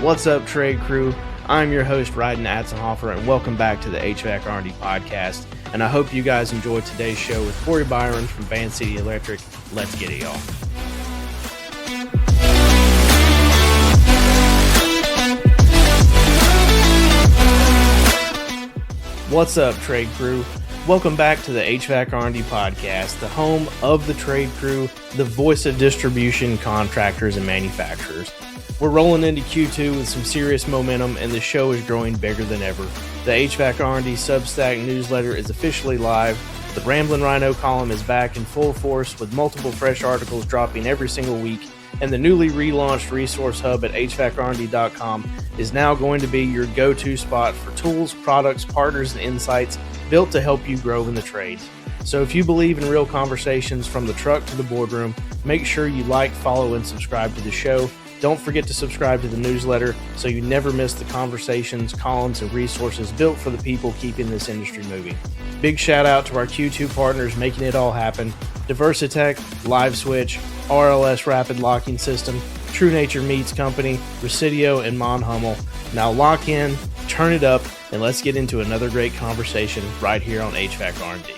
What's up, Trade Crew? I'm your host, Ryden Atzenhofer, and welcome back to the HVAC R&D podcast. And I hope you guys enjoyed today's show with Cory Byron from Van City Electric. Let's get it, y'all. What's up, Trade Crew? Welcome back to the HVAC R&D podcast, the home of the Trade Crew, the voice of distribution, contractors, and manufacturers. We're rolling into Q2 with some serious momentum, and the show is growing bigger than ever. The HVAC R&D Substack newsletter is officially live. The Ramblin' Rhino column is back in full force with multiple fresh articles dropping every single week, and the newly relaunched resource hub at hvacrnd.com is now going to be your go-to spot for tools, products, partners, and insights built to help you grow in the trades. So if you believe in real conversations from the truck to the boardroom, make sure you like, follow, and subscribe to the show. Don't forget to subscribe to the newsletter so you never miss the conversations, columns, and resources built for the people keeping this industry moving. Big shout out to our Q2 partners making it all happen: Diversitech, LiveSwitch, RLS Rapid Locking System, True Nature Meats Company, Residio, and Mon Hummel. Now lock in, turn it up, and let's get into another great conversation right here on HVAC R&D.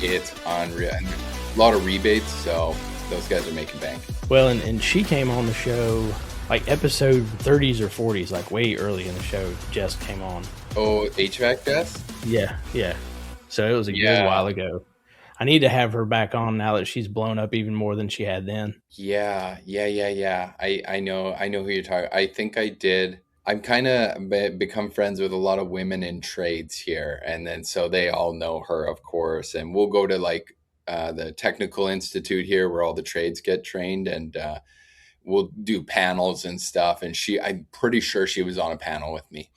It's unreal. And a lot of rebates, so those guys are making bank. Well, and she came on the show like episode 30s or 40s, like way early in the show. Jess came on. Oh, HVAC Jess? Yeah. So it was a good while ago. I need to have her back on now that she's blown up even more than she had then. Yeah. I know who you're talking. I think I did. I'm kind of become friends with a lot of women in trades here. And then so they all know her, of course. And we'll go to like the technical institute here where all the trades get trained, and we'll do panels and stuff. And I'm pretty sure she was on a panel with me.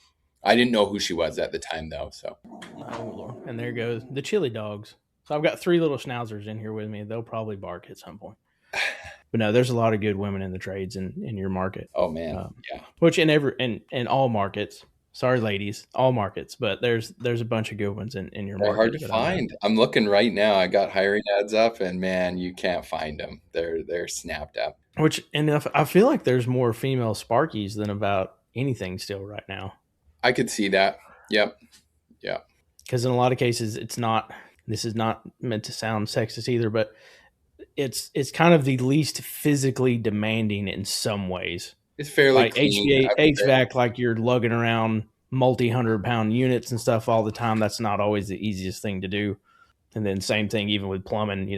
I didn't know who she was at the time though. So. Oh, Lord. And there goes the chili dogs. So I've got 3 little schnauzers in here with me. They'll probably bark at some point. But no, there's a lot of good women in the trades in your market. Oh man, yeah. Which in all markets. Sorry, ladies, all markets. But there's a bunch of good ones in your market. They're hard to find. I'm looking right now. I got hiring ads up, and man, you can't find them. They're snapped up. I feel like there's more female Sparkies than about anything still right now. I could see that. Yep. Yeah. Because in a lot of cases, it's not. This is not meant to sound sexist either, but it's kind of the least physically demanding in some ways. It's fairly like clean. HVAC, like you're lugging around multi-100-pound units and stuff all the time. That's not always the easiest thing to do. And then same thing even with plumbing,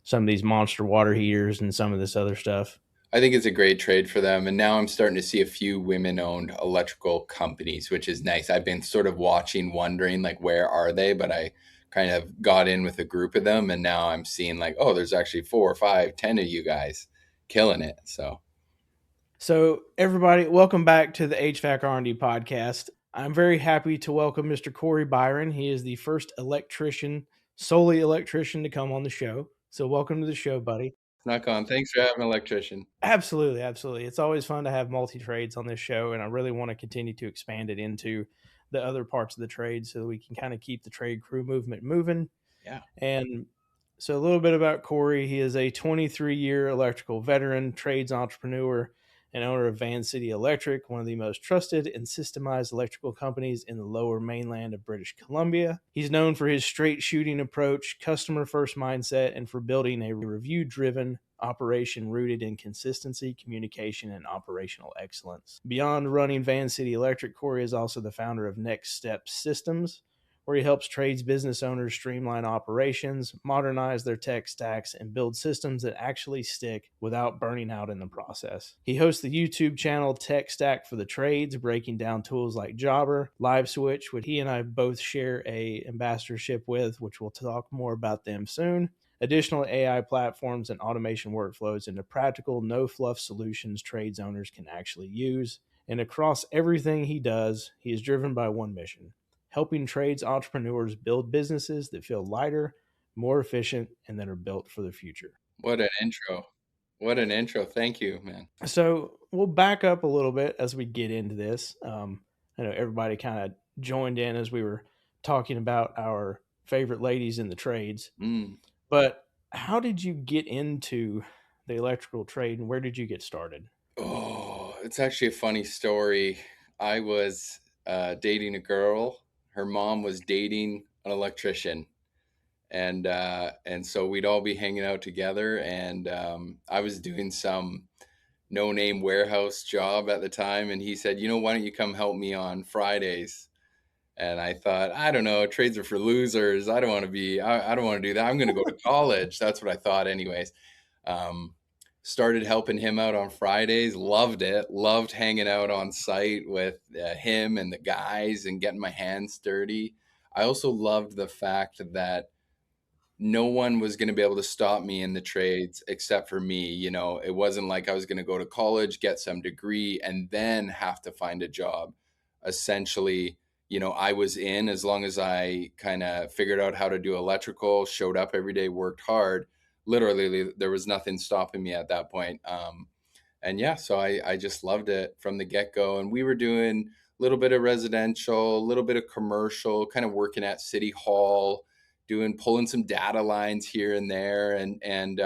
some of these monster water heaters and some of this other stuff. I think it's a great trade for them. And now I'm starting to see a few women-owned electrical companies, which is nice. I've been sort of watching, wondering like, where are they? But I kind of got in with a group of them, and now I'm seeing like, oh, there's actually 4 or 5, 10 of you guys killing it. So everybody, welcome back to the HVAC R&D podcast. I'm very happy to welcome Mr. Cory Byron. He is the first solely electrician to come on the show. So welcome to the show, buddy. Knock on. Thanks for having an electrician. Absolutely. It's always fun to have multi-trades on this show, and I really want to continue to expand it into the other parts of the trade so that we can kind of keep the trade crew movement moving. Yeah. And so a little bit about Cory. He is a 23-year electrical veteran, trades entrepreneur, and owner of Van City Electric, one of the most trusted and systemized electrical companies in the lower mainland of British Columbia. He's known for his straight shooting approach, customer-first mindset, and for building a review-driven operation rooted in consistency, communication, and operational excellence. Beyond running Van City Electric, Cory is also the founder of Next Step Systems, where he helps trades business owners streamline operations, modernize their tech stacks, and build systems that actually stick without burning out in the process. He hosts the YouTube channel Tech Stack for the Trades, breaking down tools like Jobber, LiveSwitch, which he and I both share a ambassadorship with, which we'll talk more about them soon. Additional AI platforms and automation workflows into practical, no-fluff solutions trades owners can actually use. And across everything he does, he is driven by one mission: helping trades entrepreneurs build businesses that feel lighter, more efficient, and that are built for the future. What an intro. Thank you, man. So we'll back up a little bit as we get into this. I know everybody kind of joined in as we were talking about our favorite ladies in the trades. Mm. But how did you get into the electrical trade, and where did you get started? Oh, it's actually a funny story. I was dating a girl. Her mom was dating an electrician, and so we'd all be hanging out together. And I was doing some no-name warehouse job at the time, and he said, "You know, why don't you come help me on Fridays?" And I thought, I don't know, trades are for losers. I don't want to be. I don't want to do that. I'm going to go to college. That's what I thought, anyways. Um, Started helping him out on Fridays. Loved it. Loved hanging out on site with him and the guys and getting my hands dirty. I also loved the fact that no one was going to be able to stop me in the trades except for me. You know, it wasn't like I was going to go to college, get some degree, and then have to find a job. Essentially, you know, I was in as long as I kind of figured out how to do electrical, showed up every day, worked hard. Literally, there was nothing stopping me at that point. And yeah, so I just loved it from the get go. And we were doing a little bit of residential, a little bit of commercial, kind of working at City Hall, doing pulling some data lines here and there. And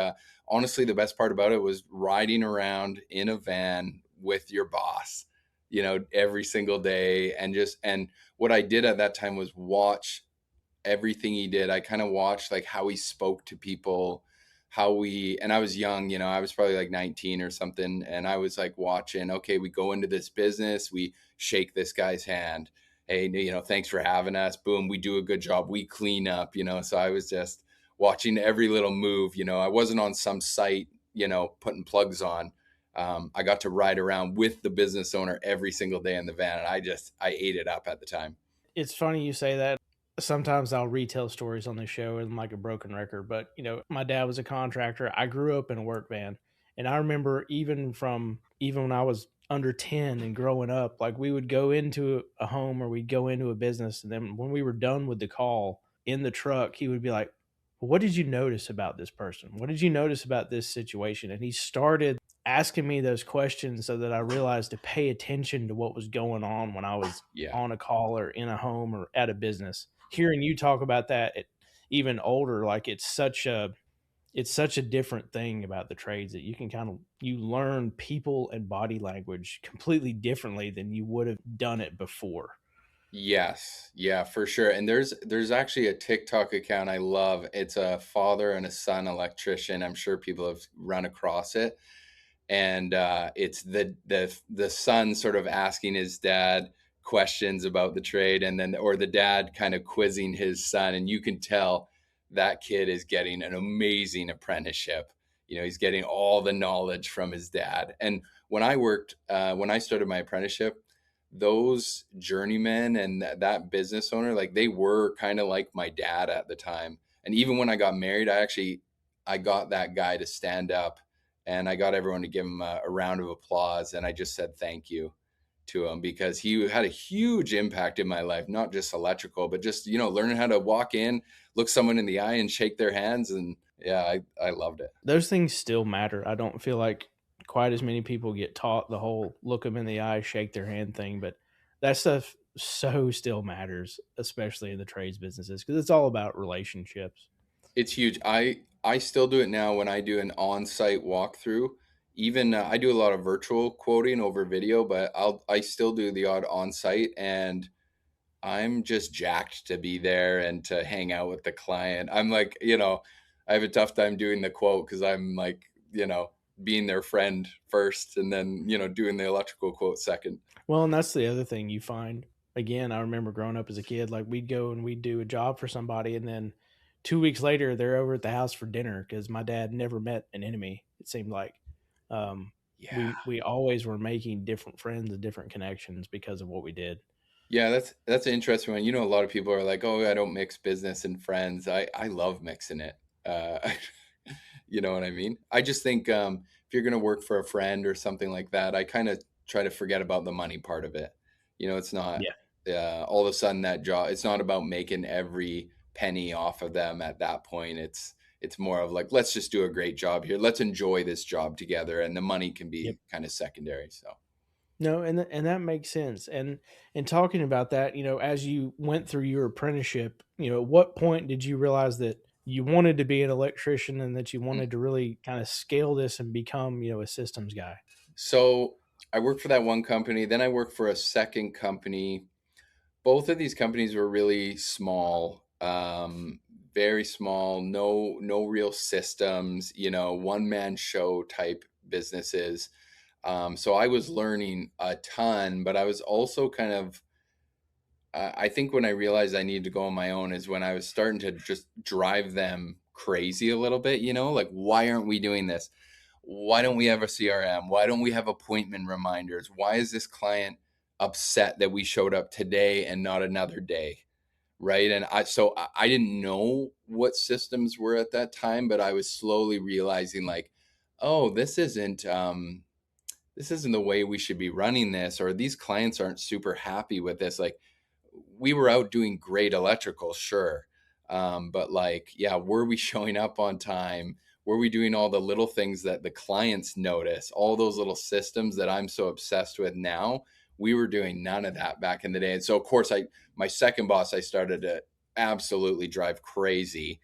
honestly, the best part about it was riding around in a van with your boss, you know, every single day. And what I did at that time was watch everything he did. I kind of watched like how he spoke to people, and I was young, you know, I was probably like 19 or something. And I was like watching, okay, we go into this business, we shake this guy's hand. Hey, you know, thanks for having us. Boom, we do a good job. We clean up, you know. So I was just watching every little move, you know. I wasn't on some site, you know, putting plugs on. I got to ride around with the business owner every single day in the van. And I ate it up at the time. It's funny you say that. Sometimes I'll retell stories on the show and like a broken record, but my dad was a contractor. I grew up in a work van, and I remember even when I was under 10 and growing up, like we would go into a home or we'd go into a business, and then when we were done with the call in the truck, he would be like, "What did you notice about this person? What did you notice about this situation?" And he started asking me those questions so that I realized to pay attention to what was going on when I was Yeah. on a call or in a home or at a business. Hearing you talk about that even older, like it's such a different thing about the trades that you can you learn people and body language completely differently than you would have done it before. Yes, yeah, for sure. And there's actually a TikTok account I love. It's a father and a son electrician. I'm sure people have run across it. And it's the son sort of asking his dad questions about the trade, and then or the dad kind of quizzing his son, and you can tell that kid is getting an amazing apprenticeship. You know, he's getting all the knowledge from his dad. And when I started my apprenticeship, those journeymen and that business owner, like they were kind of like my dad at the time. And even when I got married, I got that guy to stand up, and I got everyone to give him a round of applause. And I just said thank you to him because he had a huge impact in my life, not just electrical, but just, you know, learning how to walk in, look someone in the eye and shake their hands. And yeah, I loved it. Those things still matter. I don't feel like quite as many people get taught the whole look them in the eye, shake their hand thing, but that stuff so still matters, especially in the trades businesses, because it's all about relationships. It's huge. I still do it now when I do an on-site walkthrough. Even I do a lot of virtual quoting over video, but I still do the odd on-site, and I'm just jacked to be there and to hang out with the client. I'm like, you know, I have a tough time doing the quote because I'm like, you know, being their friend first and then, you know, doing the electrical quote second. Well, and that's the other thing you find. Again, I remember growing up as a kid, like we'd go and we'd do a job for somebody, and then 2 weeks later, they're over at the house for dinner because my dad never met an enemy. It seemed like um, Yeah. we always were making different friends and different connections because of what we did. Yeah, that's an interesting one. You know, a lot of people are like, "Oh, I don't mix business and friends." I love mixing it. Uh, you know what I mean? I just think if you're going to work for a friend or something like that, I kind of try to forget about the money part of it. You know, it's not Yeah. all of a sudden that job. It's not about making every penny off of them at that point. It's more of like, let's just do a great job here. Let's enjoy this job together, and the money can Yep. be kind of secondary. So. No, and that makes sense. And talking about that, as you went through your apprenticeship, at what point did you realize that you wanted to be an electrician and that you wanted to really kind of scale this and become, a systems guy? So I worked for that one company. Then I worked for a second company. Both of these companies were really small, very small, no real systems, one man show type businesses. So I was learning a ton, but I was also kind of, I think when I realized I needed to go on my own is when I was starting to just drive them crazy a little bit, like, why aren't we doing this? Why don't we have a CRM? Why don't we have appointment reminders? Why is this client upset that we showed up today and not another day? Right. And I didn't know what systems were at that time, but I was slowly realizing, like, oh, this isn't the way we should be running this, or these clients aren't super happy with this. Like, we were out doing great electrical, sure. But like, yeah, were we showing up on time? Were we doing all the little things that the clients notice? All those little systems that I'm so obsessed with now, we were doing none of that back in the day. And so, of course, my second boss, I started to absolutely drive crazy,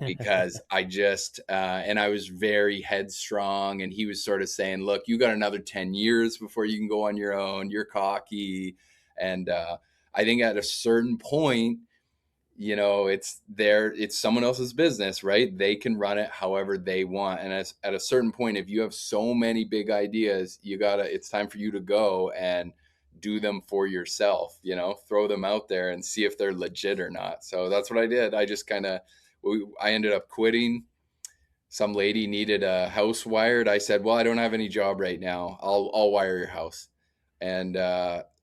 because and I was very headstrong, and he was sort of saying, look, you got another 10 years before you can go on your own. You're cocky. And I think at a certain point, it's someone else's business, right? They can run it however they want. And at a certain point, if you have so many big ideas, it's time for you to go and do them for yourself, throw them out there and see if they're legit or not. So that's what I did. I ended up quitting. Some lady needed a house wired. I said, well, I don't have any job right now. I'll wire your house. And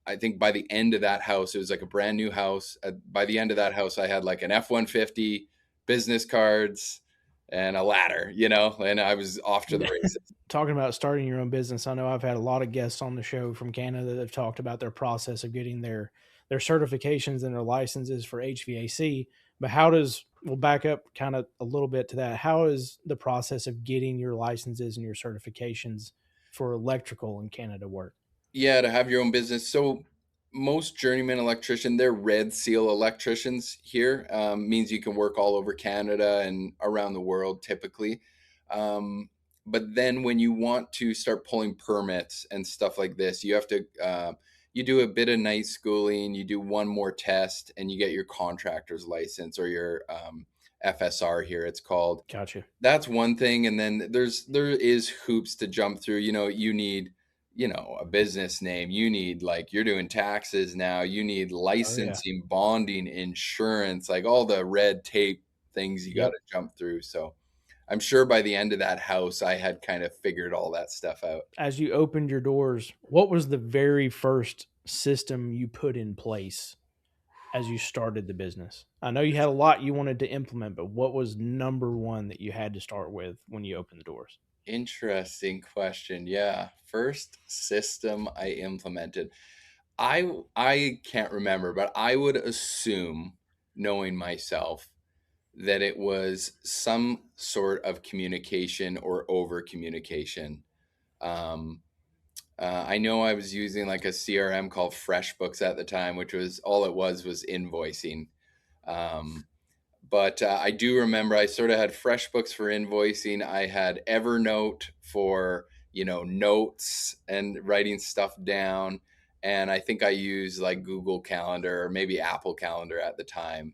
I think by the end of that house, it was like a brand new house. By the end of that house, I had like an F-150, business cards, and a ladder, and I was off to the races. Talking about starting your own business, I know I've had a lot of guests on the show from Canada that have talked about their process of getting their certifications and their licenses for HVAC. But we'll back up kind of a little bit to that. How is the process of getting your licenses and your certifications for electrical in Canada work? Yeah, to have your own business. So most journeyman electrician, they're red seal electricians here. Means you can work all over Canada and around the world typically. But then when you want to start pulling permits and stuff like this, you do a bit of night schooling, you do one more test, and you get your contractor's license, or your FSR here, it's called. Gotcha. That's one thing. And then there is hoops to jump through. You need, a business name. You need, like, you're doing taxes now. You need Oh yeah. licensing, bonding, insurance, like all the red tape things you got Yep. to jump through. So I'm sure by the end of that house, I had kind of figured all that stuff out. As you opened your doors, what was the very first system you put in place as you started the business? I know you had a lot you wanted to implement, but what was number one that you had to start with when you opened the doors? Interesting question. Yeah. First system I implemented. I can't remember, but I would assume, knowing myself, that it was some sort of communication or over communication. Um, I know I was using like a CRM called FreshBooks at the time, which was all it was invoicing. Um, but I do remember I sort of had FreshBooks for invoicing. I had Evernote for, notes and writing stuff down. And I think I used like Google Calendar or maybe Apple Calendar at the time.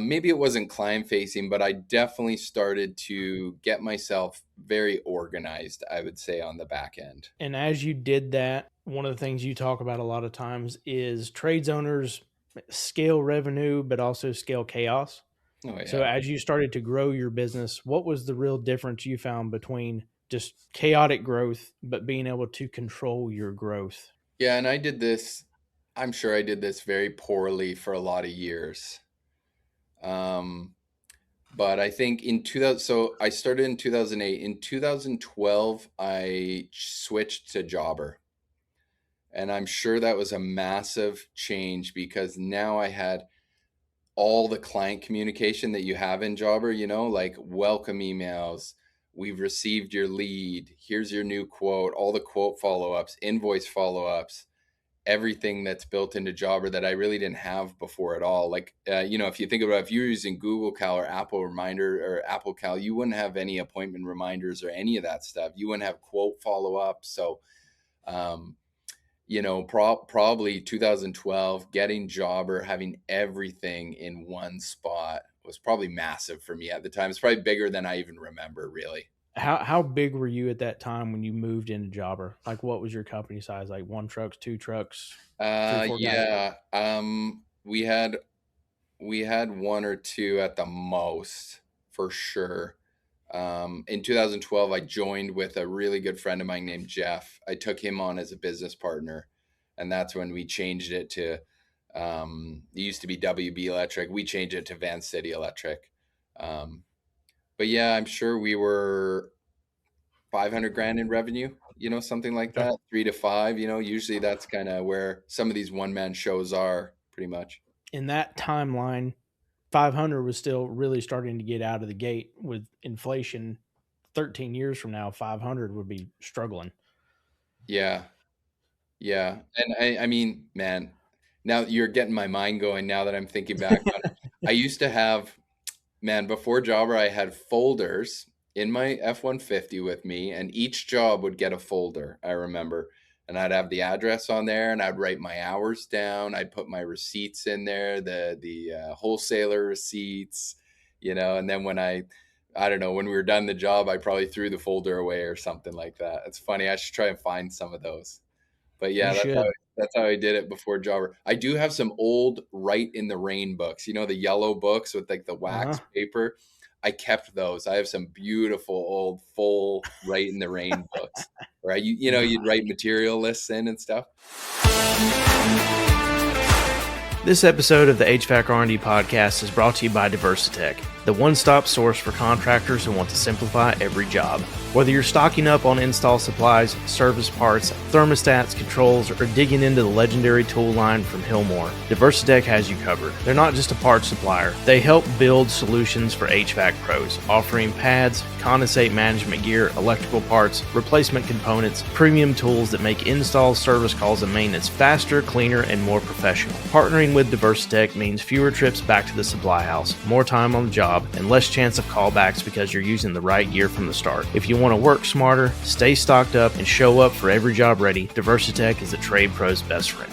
Maybe it wasn't client facing, but I definitely started to get myself very organized, I would say, on the back end. And as you did that, one of the things you talk about a lot of times is trades owners scale revenue, but also scale chaos. Oh, So yeah. as you started to grow your business, what was the real difference you found between just chaotic growth, but being able to control your growth? Yeah. And I'm sure I did this very poorly for a lot of years. Um, but I think in 2000, so I started in 2008. In 2012, I switched to Jobber. And I'm sure that was a massive change because now I had all the client communication that you have in Jobber, like welcome emails, we've received your lead, here's your new quote, all the quote follow-ups, invoice follow-ups, everything that's built into Jobber that I really didn't have before at all. Like, if you think about it, if you're using Google Cal or Apple Reminder or Apple Cal, you wouldn't have any appointment reminders or any of that stuff. You wouldn't have quote follow-up. So, probably 2012, getting Jobber, having everything in one spot was probably massive for me at the time. It's probably bigger than I even remember, really. How big were you at that time when you moved into Jobber? Like, what was your company size? Like 1 trucks, 2 trucks, 3, 4 guys? Yeah. We had one or two at the most, for sure. In 2012, I joined with a really good friend of mine named Jeff. I took him on as a business partner, and that's when we changed it to. It used to be WB Electric. We changed it to Van City Electric. Um, but yeah, I'm sure we were 500 grand in revenue, something like Okay. that, 3 to 5. Usually that's kind of where some of these one man shows are, pretty much. In that timeline, 500 was still really starting to get out of the gate with inflation. 13 years from now, 500 would be struggling. Yeah. Yeah. And I mean, man, now you're getting my mind going now that I'm thinking back on it. I used to have, man, before Jobber, I had folders in my F-150 with me, and each job would get a folder, I remember. And I'd have the address on there, and I'd write my hours down. I'd put my receipts in there, the wholesaler receipts, and then I don't know, when we were done the job, I probably threw the folder away or something like that. It's funny. I should try and find some of those. But You yeah, should. that's how I did it before Jobber. I do have some old Write in the Rain books, the yellow books with like the Uh wax paper. I kept those. I have some beautiful old full Write in the Rain books where you'd write material lists in and stuff. This episode of the HVAC R&D podcast is brought to you by Diversitech, the one-stop source for contractors who want to simplify every job. Whether you're stocking up on install supplies, service parts, thermostats, controls, or digging into the legendary tool line from Hillmore, Diversitech has you covered. They're not just a parts supplier. They help build solutions for HVAC pros, offering pads, condensate management gear, electrical parts, replacement components, premium tools that make installs, service calls, and maintenance faster, cleaner, and more professional. Partnering with Diversitech means fewer trips back to the supply house, more time on the job, and less chance of callbacks because you're using the right gear from the start. If you want to work smarter, stay stocked up, and show up for every job ready, Diversitech is the trade pro's best friend.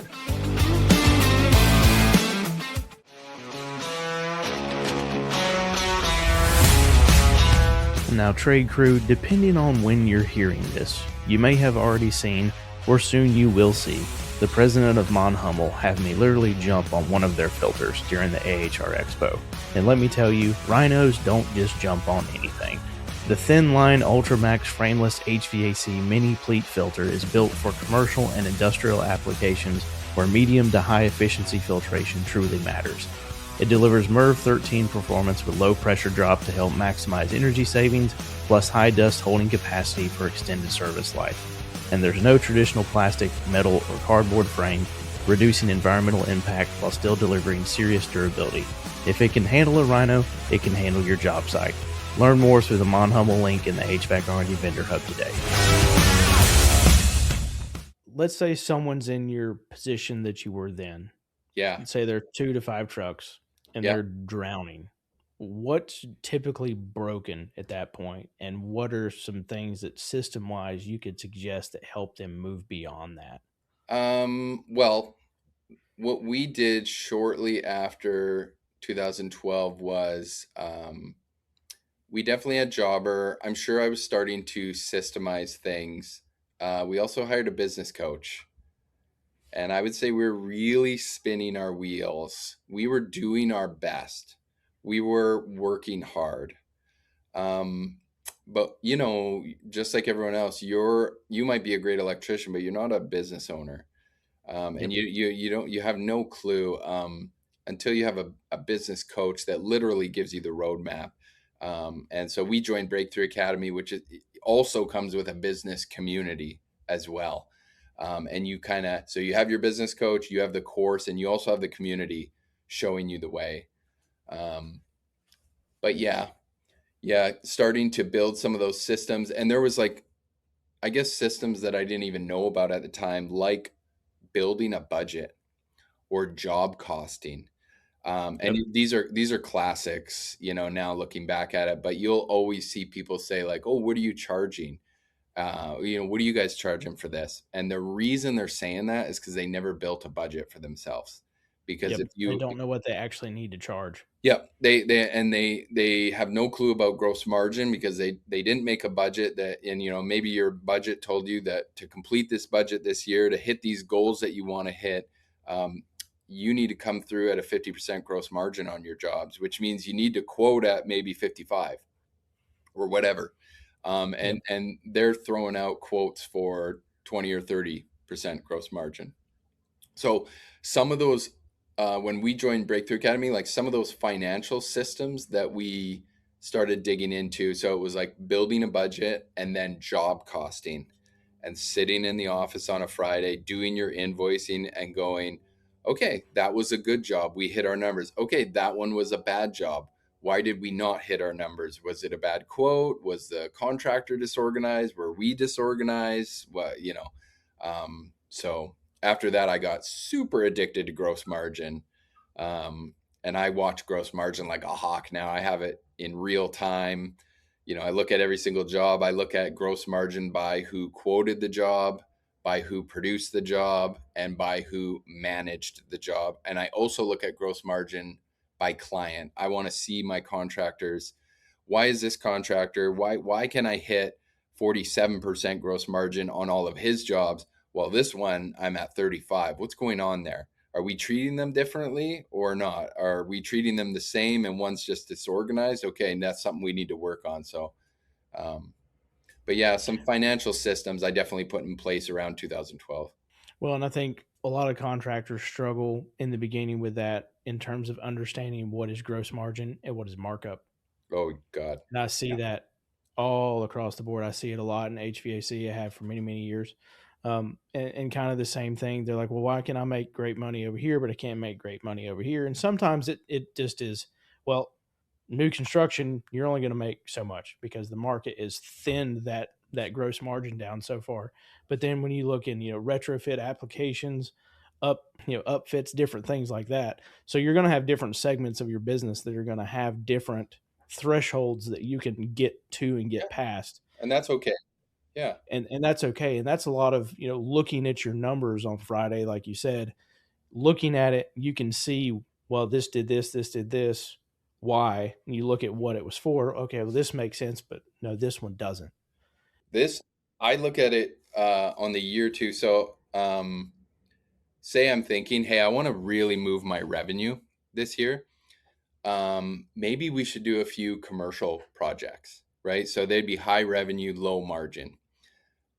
Now, Trade Crew, depending on when you're hearing this, you may have already seen, or soon you will see, the president of Mon Hummel have me literally jump on one of their filters during the AHR Expo. And let me tell you, rhinos don't just jump on anything. The thin line Ultramax frameless HVAC mini pleat filter is built for commercial and industrial applications where medium to high efficiency filtration truly matters. It delivers MERV 13 performance with low pressure drop to help maximize energy savings, plus high dust holding capacity for extended service life. And there's no traditional plastic, metal, or cardboard frame, reducing environmental impact while still delivering serious durability. If it can handle a rhino, it can handle your job site. Learn more through the Mon Hummel link in the HVAC R&D Vendor Hub today. Let's say someone's in your position that you were then. Yeah. Let's say they're 2 to 5 trucks and Yeah. they're drowning. What's typically broken at that point, and what are some things that system-wise you could suggest that help them move beyond that? Well, what we did shortly after 2012 was we definitely had Jobber. I'm sure I was starting to systemize things. We also hired a business coach. And I would say we were really spinning our wheels. We were doing our best. We were working hard. But just like everyone else, you might be a great electrician, but you're not a business owner. And you have no clue until you have a business coach that literally gives you the roadmap. And so we joined Breakthrough Academy, which also comes with a business community as well. And so you have your business coach, you have the course, and you also have the community showing you the way. But yeah, Yeah, starting to build some of those systems. And there was like, I guess, systems that I didn't even know about at the time, like building a budget or job costing. And Yep. these are classics, now looking back at it, but you'll always see people say like, "Oh, what are you charging? What are you guys charging for this?" And the reason they're saying that is because they never built a budget for themselves. Because Yep. if They you don't know what they actually need to charge. Yeah, they have no clue about gross margin because they didn't make a budget that, and maybe your budget told you that to complete this budget this year to hit these goals that you want to hit, um, you need to come through at a 50% gross margin on your jobs, which means you need to quote at maybe 55 or whatever, Yep. and they're throwing out quotes for 20 or 30% gross margin. So some of those, when we joined Breakthrough Academy, like some of those financial systems that we started digging into. So it was like building a budget and then job costing and sitting in the office on a Friday, doing your invoicing and going, okay, that was a good job. We hit our numbers. Okay, that one was a bad job. Why did we not hit our numbers? Was it a bad quote? Was the contractor disorganized? Were we disorganized? So after that, I got super addicted to gross margin. And I watch gross margin like a hawk now. I have it in real time. I look at every single job. I look at gross margin by who quoted the job, by who produced the job, and by who managed the job. And I also look at gross margin by client. I want to see my contractors. Why is this contractor? Why can I hit 47% gross margin on all of his jobs? Well, this one I'm at 35. What's going on there? Are we treating them differently or not? Are we treating them the same and one's just disorganized? Okay, and that's something we need to work on. So, um, but yeah, some financial systems I definitely put in place around 2012. Well, and I think a lot of contractors struggle in the beginning with that in terms of understanding what is gross margin and what is markup. Oh God. And I see Yeah. that all across the board. I see it a lot in HVAC. I have for many, many years. And kind of the same thing. They're like, well, why can I make great money over here, but I can't make great money over here? And sometimes it just is, well, new construction, you're only going to make so much because the market is thinned that gross margin down so far. But then when you look in, retrofit applications, upfits, different things like that. So you're going to have different segments of your business that are going to have different thresholds that you can get to and Yeah. get past. And that's okay. Yeah. And that's okay. And that's a lot of, looking at your numbers on Friday, like you said, looking at it, you can see, well, this did this. Why? And you look at what it was for. Okay, well, this makes sense, but no, this one doesn't. This, I look at it on the year too. So, say I'm thinking, hey, I want to really move my revenue this year. Maybe we should do a few commercial projects, right? So they'd be high revenue, low margin.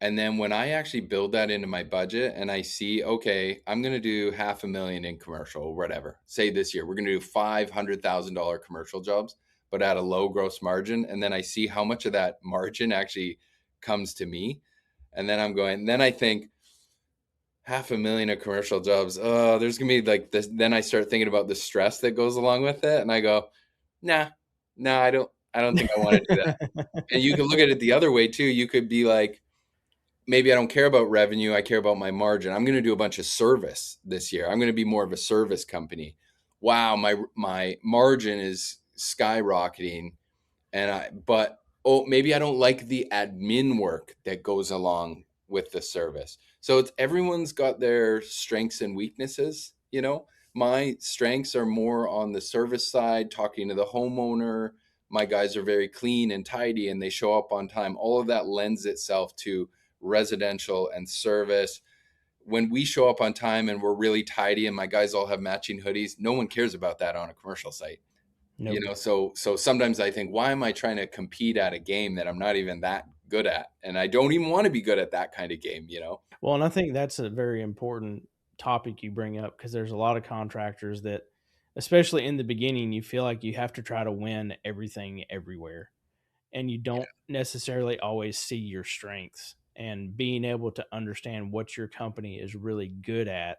And then when I actually build that into my budget and I see, okay, I'm going to do 500,000 in commercial, or whatever. Say this year, we're going to do $500,000 commercial jobs, but at a low gross margin. And then I see how much of that margin actually comes to me. And then I think 500,000 of commercial jobs. Oh, there's going to be like this. Then I start thinking about the stress that goes along with it. And I go, nah, I don't think I want to do that. And you can look at it the other way too. You could be like, maybe I don't care about revenue. I care about my margin. I'm going to do a bunch of service this year. I'm going to be more of a service company. Wow, my margin is skyrocketing, but oh, maybe I don't like the admin work that goes along with the service. So it's everyone's got their strengths and weaknesses. My strengths are more on the service side, talking to the homeowner. My guys are very clean and tidy and they show up on time. All of that lends itself to residential and service. When we show up on time and we're really tidy and my guys all have matching hoodies, no one cares about that on a commercial site. Nope. So sometimes I think, why am I trying to compete at a game that I'm not even that good at? And I don't even want to be good at that kind of game. Well, and I think that's a very important topic you bring up because there's a lot of contractors that, especially in the beginning, you feel like you have to try to win everything everywhere, and you don't necessarily always see your strengths. And being able to understand what your company is really good at,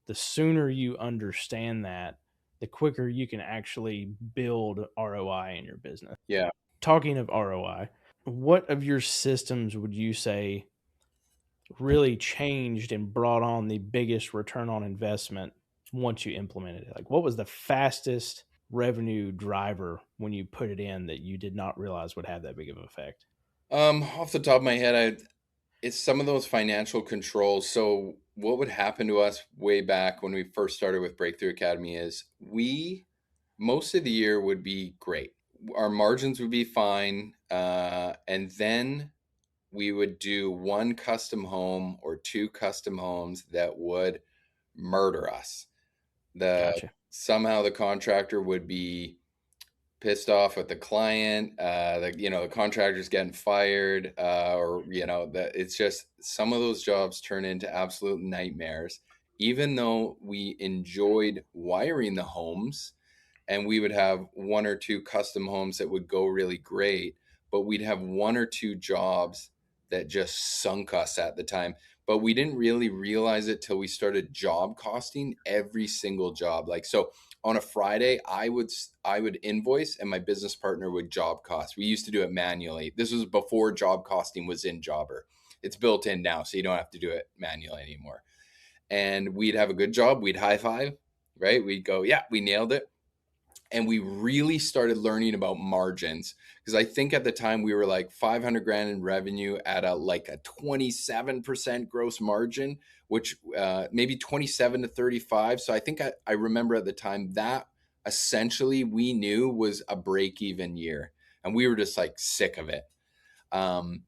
the sooner you understand that, the quicker you can actually build ROI in your business. Yeah. talking of ROI, what of your systems would you say really changed and brought on the biggest return on investment once you implemented it? Like, what was the fastest revenue driver when you put it in that you did not realize would have that big of an effect? Off the top of my head, it's some of those financial controls. So what would happen to us way back when we first started with Breakthrough Academy is we most of the year would be great. Our margins would be fine, and then we would do one custom home or two custom homes that would murder us. The Gotcha. Somehow the contractor would be pissed off with the client, the contractor's getting fired, or that it's just some of those jobs turn into absolute nightmares. Even though we enjoyed wiring the homes, and we would have one or two custom homes that would go really great, but we'd have one or two jobs that just sunk us at the time. But we didn't really realize it till we started job costing every single job. Like, so on a Friday, I would invoice and my business partner would job cost. We used to do it manually. This was before job costing was in Jobber. It's built in now, so you don't have to do it manually anymore. And we'd have a good job. We'd high five, right? We'd go, yeah, we nailed it. And we really started learning about margins, because I think at the time we were like 500 grand in revenue at a 27% gross margin, which maybe 27 to 35. So I think I remember at the time that essentially we knew was a break even year, and we were just like sick of it. And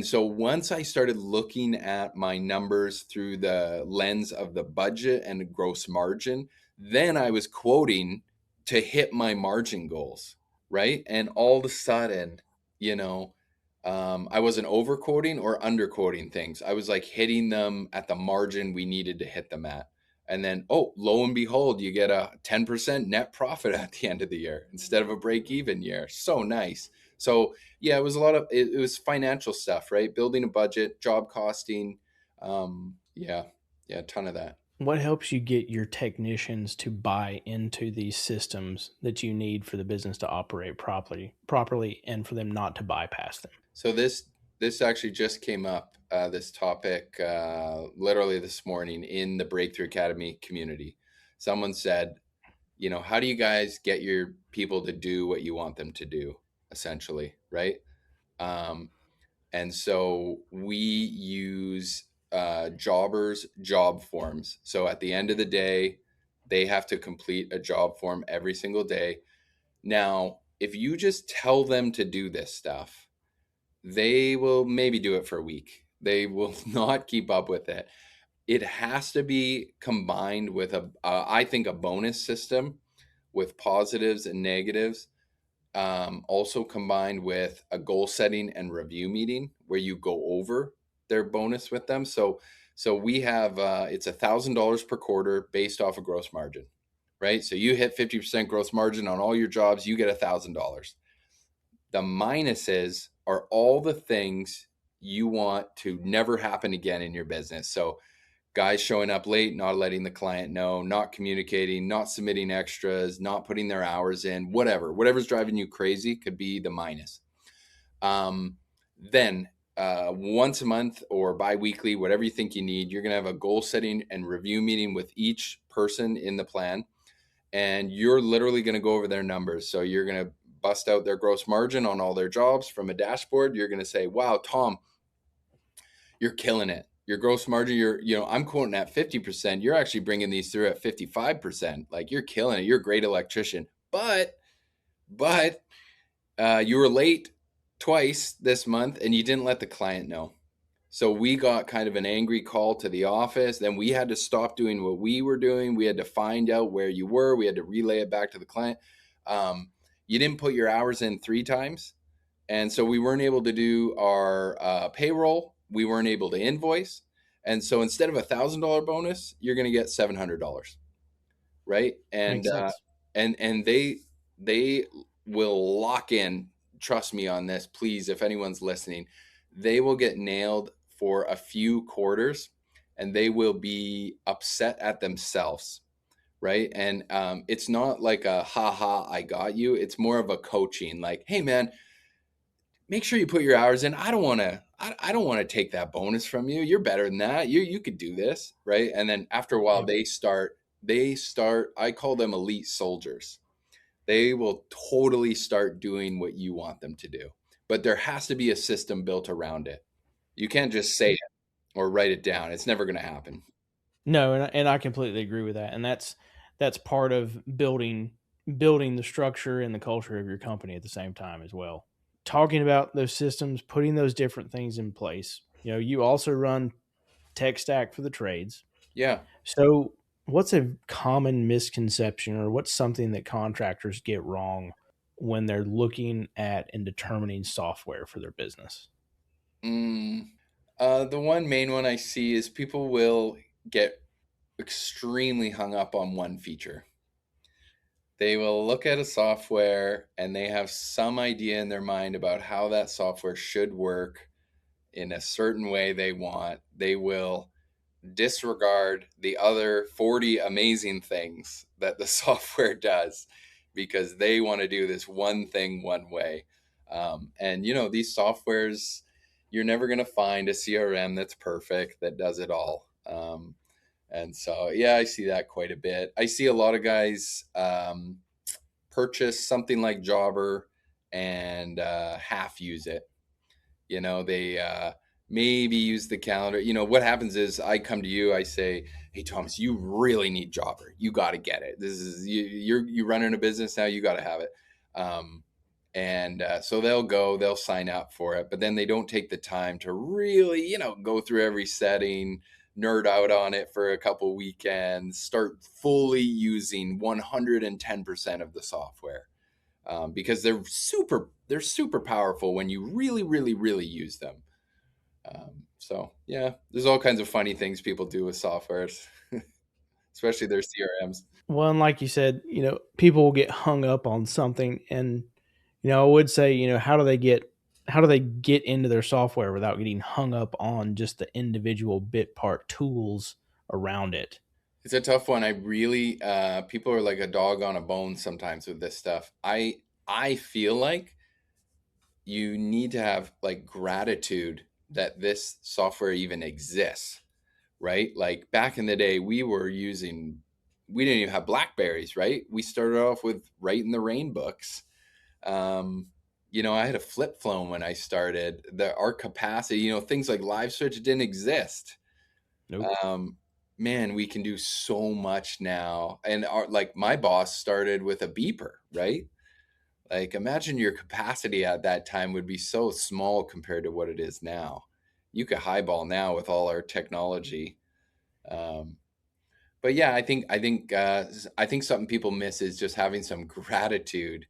so once I started looking at my numbers through the lens of the budget and the gross margin, then I was quoting to hit my margin goals, right? And all of a sudden, I wasn't overquoting or underquoting things. I was like hitting them at the margin we needed to hit them at. And then, oh, lo and behold, you get a 10% net profit at the end of the year instead of a break even year. So nice. So yeah, it was a lot of it was financial stuff, right? Building a budget, job costing, yeah, a ton of that. What helps you get your technicians to buy into these systems that you need for the business to operate properly, and for them not to bypass them? So this actually just came up, this topic, literally this morning in the Breakthrough Academy community. Someone said, how do you guys get your people to do what you want them to do, essentially, right? Um, and so we use jobbers job forms. So at the end of the day, they have to complete a job form every single day. Now, if you just tell them to do this stuff, they will maybe do it for a week. They will not keep up with it. It has to be combined with I think, a bonus system with positives and negatives. Also combined with a goal setting and review meeting where you go over their bonus with them. So we have it's $1,000 per quarter based off of gross margin, right? So you hit 50% gross margin on all your jobs, you get $1,000. The minuses are all the things you want to never happen again in your business. So guys showing up late, not letting the client know, not communicating, not submitting extras, not putting their hours in, whatever's driving you crazy could be the minus. Then once a month or bi-weekly, whatever you think you need, you're going to have a goal setting and review meeting with each person in the plan. And you're literally going to go over their numbers. So you're going to bust out their gross margin on all their jobs from a dashboard. You're going to say, wow, Tom, you're killing it. Your gross margin, I'm quoting at 50%. You're actually bringing these through at 55%. Like, you're killing it. You're a great electrician. But you were late twice this month and you didn't let the client know. So we got kind of an angry call to the office. Then we had to stop doing what we were doing. We had to find out where you were. We had to relay it back to the client. You didn't put your hours in 3 times. And so we weren't able to do our payroll. We weren't able to invoice. And so instead of $1,000 bonus, you're going to get $700. Right. And, Makes sense. and they will lock in. Trust me on this, please. If anyone's listening, they will get nailed for a few quarters and they will be upset at themselves. Right. And it's not like a, ha, I got you. It's more of a coaching, like, hey man, make sure you put your hours in. I don't want to take that bonus from you. You're better than that. You could do this, right? And then after a while, Yep. they start, I call them elite soldiers. They will totally start doing what you want them to do. But there has to be a system built around it. You can't just say it or write it down. It's never going to happen. No, and I completely agree with that. And that's part of building the structure and the culture of your company at the same time as well. Talking about those systems, putting those different things in place. You also run tech stack for the trades. Yeah. So, what's a common misconception, or what's something that contractors get wrong when they're looking at and determining software for their business? The one main one I see is people will get extremely hung up on one feature. They will look at a software and they have some idea in their mind about how that software should work in a certain way they want. They will disregard the other 40 amazing things that the software does because they want to do this one thing one way. And these softwares, you're never going to find a CRM that's perfect, that does it all. And so, yeah, I see that quite a bit. I see a lot of guys purchase something like Jobber and half use it. They maybe use the calendar. What happens is I come to you, I say, hey, Thomas, you really need Jobber. You got to get it. This is you're running a business now. You got to have it. So they'll sign up for it, but then they don't take the time to really, go through every setting, nerd out on it for a couple weekends, start fully using 110% of the software. Because they're super powerful when you really, really, really use them. So yeah, there's all kinds of funny things people do with softwares, especially their CRMs. Well, and like you said, people will get hung up on something, and I would say, how do they get into their software without getting hung up on just the individual bit part tools around it? It's a tough one. I really, people are like a dog on a bone sometimes with this stuff. I feel like you need to have like gratitude that this software even exists, right? Like back in the day, we didn't even have Blackberries, right? We started off with writing the rain books. I had a flip phone when I started. Our capacity, things like Live Switch didn't exist. Nope. Man, we can do so much now. And my boss started with a beeper, right? Like imagine your capacity at that time would be so small compared to what it is now. You could highball now with all our technology. But yeah, I think something people miss is just having some gratitude.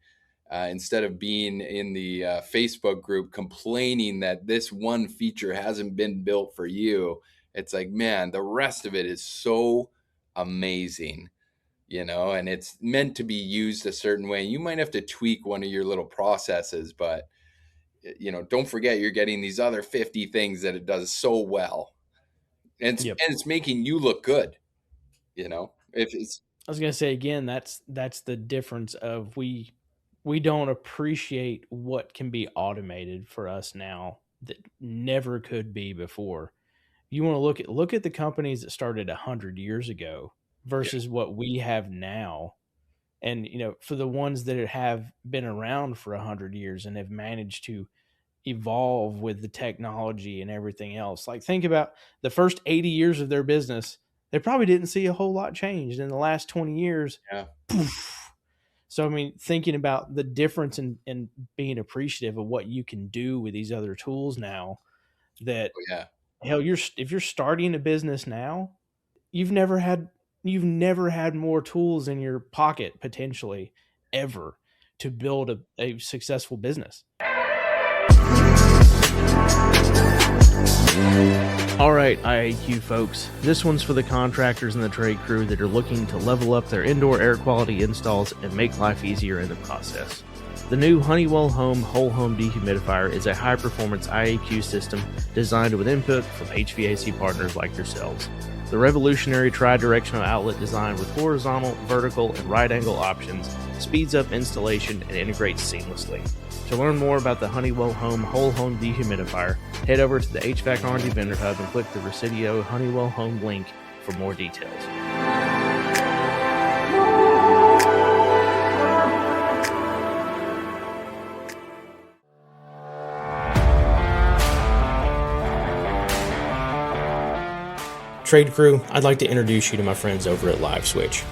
Instead of being in the Facebook group complaining that this one feature hasn't been built for you, it's like, man, the rest of it is so amazing, and it's meant to be used a certain way. You might have to tweak one of your little processes, but don't forget you're getting these other 50 things that it does so well, and Yep. it's making you look good. If it's I was gonna say again, that's the difference of we don't appreciate what can be automated for us now that never could be before. You want to look at the companies that started 100 years ago versus what we have now. And for the ones that have been around for 100 years and have managed to evolve with the technology and everything else, like think about the first 80 years of their business, they probably didn't see a whole lot changed. In the last 20 years, yeah. poof. So I mean, thinking about the difference in being appreciative of what you can do with these other tools now, that Yeah. hell, if you're starting a business now, you've never had more tools in your pocket potentially ever to build a successful business. All right, IAQ folks, this one's for the contractors and the trade crew that are looking to level up their indoor air quality installs and make life easier in the process. The new Honeywell Home Whole Home Dehumidifier is a high-performance IAQ system designed with input from HVAC partners like yourselves. The revolutionary tri-directional outlet design with horizontal, vertical, and right angle options speeds up installation and integrates seamlessly. To learn more about the Honeywell Home Whole Home Dehumidifier, head over to the HVAC R&D Vendor Hub and click the Residio Honeywell Home link for more details. TradeCrew, I'd like to introduce you to my friends over at LiveSwitch.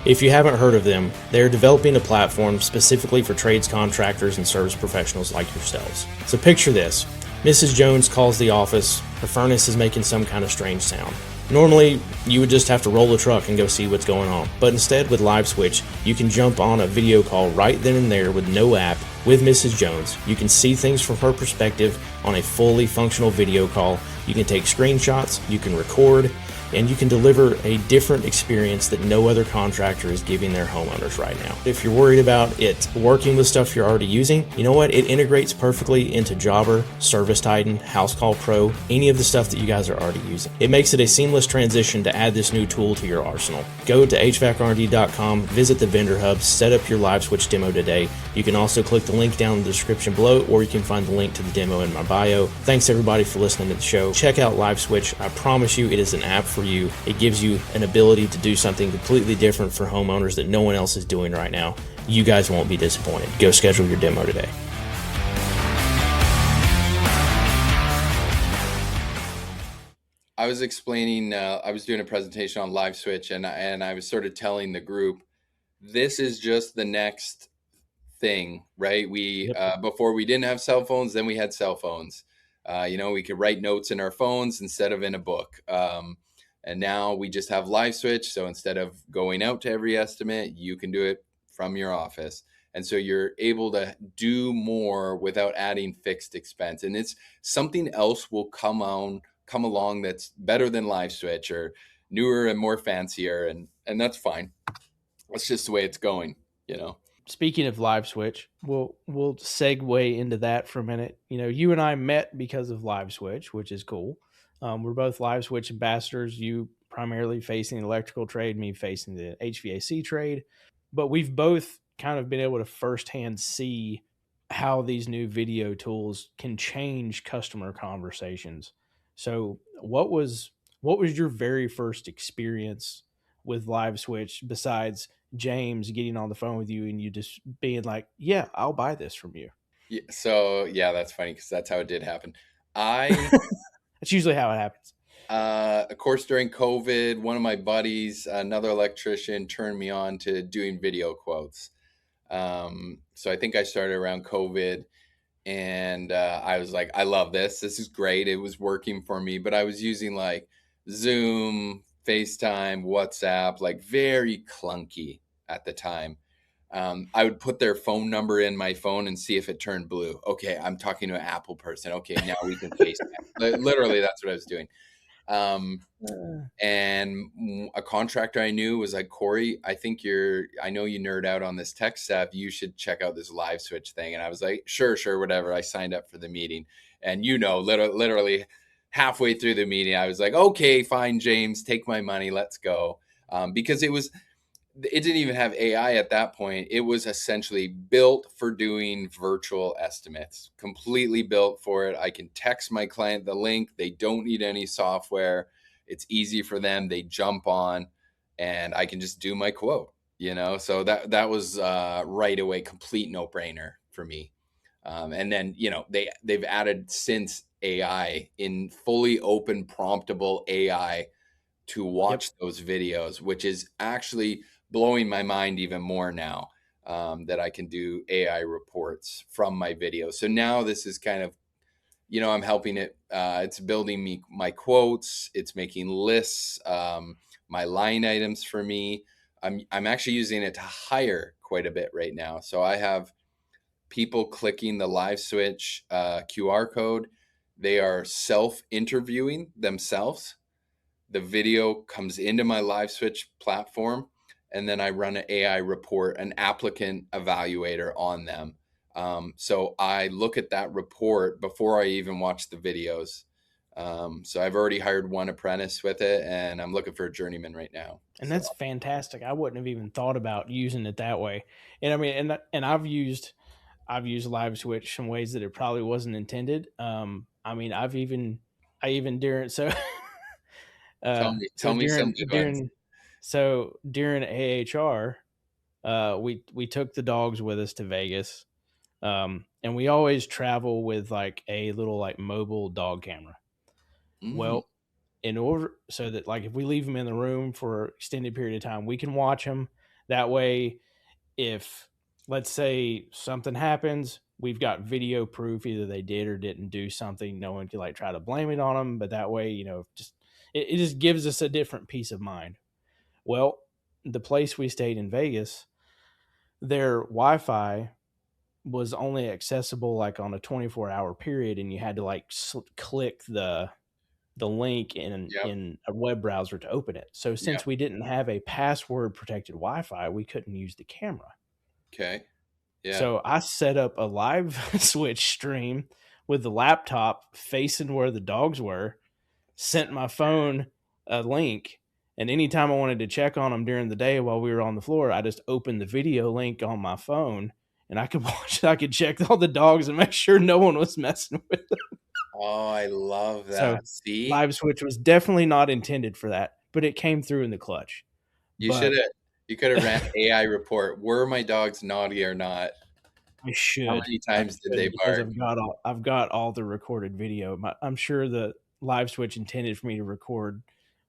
If you haven't heard of them, they are developing a platform specifically for trades contractors and service professionals like yourselves. So picture this. Mrs. Jones calls the office, her furnace is making some kind of strange sound. Normally, you would just have to roll the truck and go see what's going on. But instead, with LiveSwitch, you can jump on a video call right then and there with no app with Mrs. Jones. You can see things from her perspective on a fully functional video call. You can take screenshots, you can record, and you can deliver a different experience that no other contractor is giving their homeowners right now. If you're worried about it working with stuff you're already using, you know what? It integrates perfectly into Jobber, Service Titan, House Call Pro, any of the stuff that you guys are already using. It makes it a seamless transition to add this new tool to your arsenal. Go to hvacrnd.com, visit the vendor hub, set up your LiveSwitch demo today. You can also click the link down in the description below, or you can find the link to the demo in my bio. Thanks everybody for listening to the show. Check out LiveSwitch. I promise you it is an app for you. It gives you an ability to do something completely different for homeowners that no one else is doing right now. You guys won't be disappointed. Go schedule your demo today. I was explaining, I was doing a presentation on LiveSwitch, and I was sort of telling the group, this is just the next thing, right? Before we didn't have cell phones, then we had cell phones. We could write notes in our phones instead of in a book. And now we just have LiveSwitch. So instead of going out to every estimate, you can do it from your office. And so you're able to do more without adding fixed expense. And it's something else will come along that's better than LiveSwitch or newer and more fancier. And that's fine. That's just the way it's going, Speaking of LiveSwitch, we'll segue into that for a minute. You and I met because of LiveSwitch, which is cool. We're both LiveSwitch ambassadors. You primarily facing the electrical trade, me facing the HVAC trade. But we've both kind of been able to firsthand see how these new video tools can change customer conversations. So, what was your very first experience with LiveSwitch besides James getting on the phone with you and you just being like, "Yeah, I'll buy this from you"? Yeah, so yeah, that's funny because that's how it did happen. I That's usually how it happens. Of course, during COVID, one of my buddies, another electrician, turned me on to doing video quotes. So I think I started around COVID, and I was like, I love this. This is great. It was working for me, but I was using like Zoom, FaceTime, WhatsApp, like very clunky at the time. I would put their phone number in my phone and see if it turned blue. Okay, I'm talking to an Apple person. Okay, now we can FaceTime. Literally, that's what I was doing. And a contractor I knew was like, Cory, I know you nerd out on this tech stuff. You should check out this LiveSwitch thing. And I was like, sure, whatever. I signed up for the meeting. And literally halfway through the meeting, I was like, okay, fine, James, take my money. Let's go. Because it didn't even have AI at that point. It was essentially built for doing virtual estimates, completely built for it. I can text my client the link. They don't need any software. It's easy for them. They jump on and I can just do my quote, So that was right away, complete no brainer for me. And then, they've added since AI in fully open promptable AI to watch those videos, which is actually blowing my mind even more now, that I can do AI reports from my video. So now this is kind of, I'm helping it. It's building me my quotes. It's making lists, my line items for me. I'm actually using it to hire quite a bit right now. So I have people clicking the LiveSwitch QR code. They are self-interviewing themselves. The video comes into my LiveSwitch platform, and then I run an AI report, an applicant evaluator on them. So I look at that report before I even watch the videos. So I've already hired one apprentice with it, and I'm looking for a journeyman right now. And that's fantastic. I wouldn't have even thought about using it that way. And I mean, and I've used I've used live switch in ways that it probably wasn't intended. I mean, I even during so so Tell me some good ones. during AHR, we took the dogs with us to Vegas, and we always travel with like a little like mobile dog camera. Mm, Well, in order so that like if we leave them in the room for extended period of time, we can watch them. That way, if let's say something happens, we've got video proof either they did or didn't do something. No one can like try to blame it on them, but that way, just it just gives us a different peace of mind. Well, the place we stayed in Vegas, their Wi-Fi was only accessible like on a 24-hour period, and you had to like click the link yep. in a web browser to open it. So since Yep. we didn't have a password protected Wi-Fi, we couldn't use the camera. Okay. Yeah. So I set up a live switch stream with the laptop facing where the dogs were, sent my phone a link, and anytime I wanted to check on them during the day while we were on the floor, I just opened the video link on my phone and I could I could check all the dogs and make sure no one was messing with them. Oh, I love So that. See? live switch was definitely not intended for that, but it came through in the clutch. You should But have you could have ran an AI report. Were my dogs naughty or not? How many I times did they should because bark? I've got all the recorded video. I'm sure the live switch intended for me to record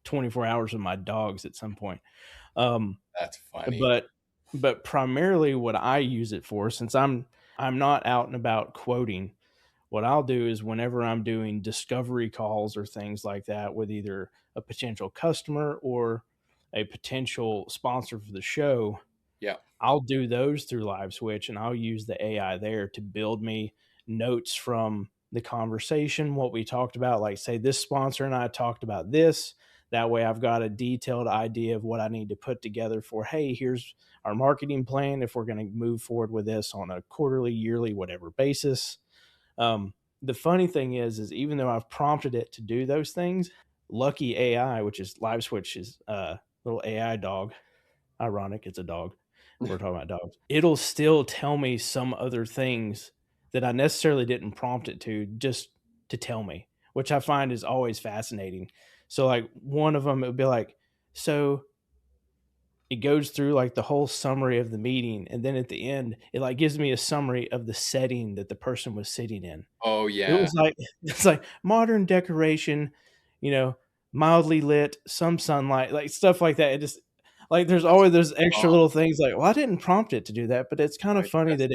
24 hours of my dogs at some point. Um, That's funny. but primarily what I use it for, since I'm not out and about quoting, what I'll do is whenever I'm doing discovery calls or things like that with either a potential customer or a potential sponsor for the show, Yeah. I'll do those through Live Switch, and I'll use the AI there to build me notes from the conversation, what we talked about. Like, say, this sponsor and I talked about this. That way, I've got a detailed idea of what I need to put together for, hey, here's our marketing plan if we're going to move forward with this on a quarterly, yearly, whatever basis. The funny thing is even though I've prompted it to do those things, Lucky AI, which is Live Switch's little AI dog, ironic, it's a dog. We're talking about dogs. It'll still tell me some other things that I necessarily didn't prompt it to, just to tell me, which I find is always fascinating. So, like, one of them, it would be like, so it goes through like the whole summary of the meeting. And then at the end, it like gives me a summary of the setting that the person was sitting in. Oh It yeah. was like, it's like modern decoration, you know, mildly lit, some sunlight, like stuff like that. It just like there's That's always those extra oh, little things like, well, I didn't prompt it to do that, but it's kind of I funny trust that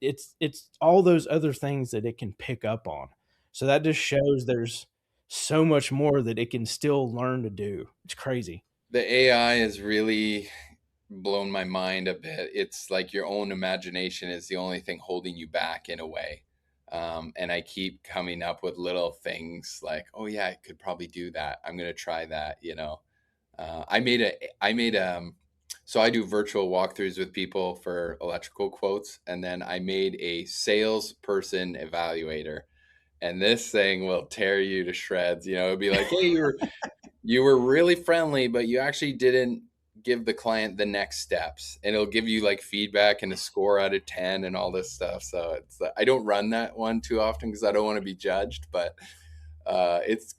it. it's all those other things that it can pick up on. So that just shows there's so much more that it can still learn to do. It's crazy. The AI has really blown my mind a bit. It's like your own imagination is the only thing holding you back in a way. And I keep coming up with little things like, oh yeah, I could probably do that. I'm gonna try that. I made so I do virtual walkthroughs with people for electrical quotes, and then I made a salesperson evaluator. And this thing will tear you to shreds. It'd be like, hey, you were really friendly, but you actually didn't give the client the next steps, and it'll give you like feedback and a score out of 10 and all this stuff. So I don't run that one too often because I don't want to be judged, but it's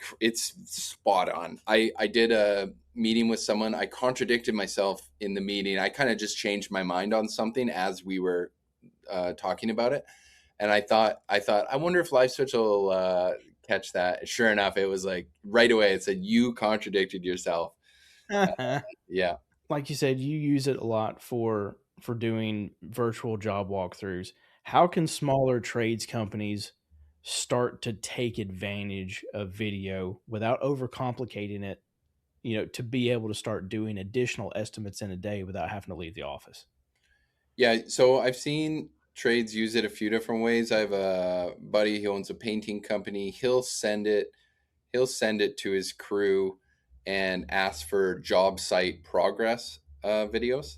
spot on. I did a meeting with someone. I contradicted myself in the meeting. I kind of just changed my mind on something as we were talking about it, and I thought I wonder if Live Switch will catch that. Sure enough, it was like right away. It said you contradicted yourself. Yeah. Like you said, you use it a lot for doing virtual job walkthroughs. How can smaller trades companies start to take advantage of video without overcomplicating it, to be able to start doing additional estimates in a day without having to leave the office? Yeah, so I've seen trades use it a few different ways. I have a buddy, he owns a painting company. He'll send it to his crew and ask for job site progress videos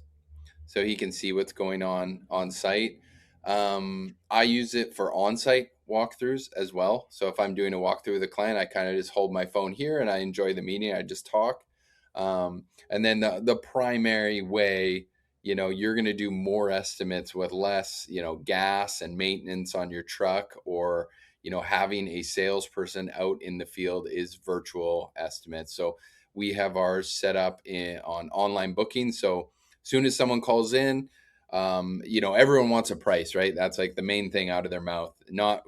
so he can see what's going on site. I use it for on-site walkthroughs as well. So if I'm doing a walkthrough with a client, I kind of just hold my phone here and I enjoy the meeting. I just talk. And then the primary way you're going to do more estimates with less, gas and maintenance on your truck, or, having a salesperson out in the field is virtual estimates. So we have ours set up on online booking. So as soon as someone calls in, everyone wants a price, right? That's like the main thing out of their mouth. Not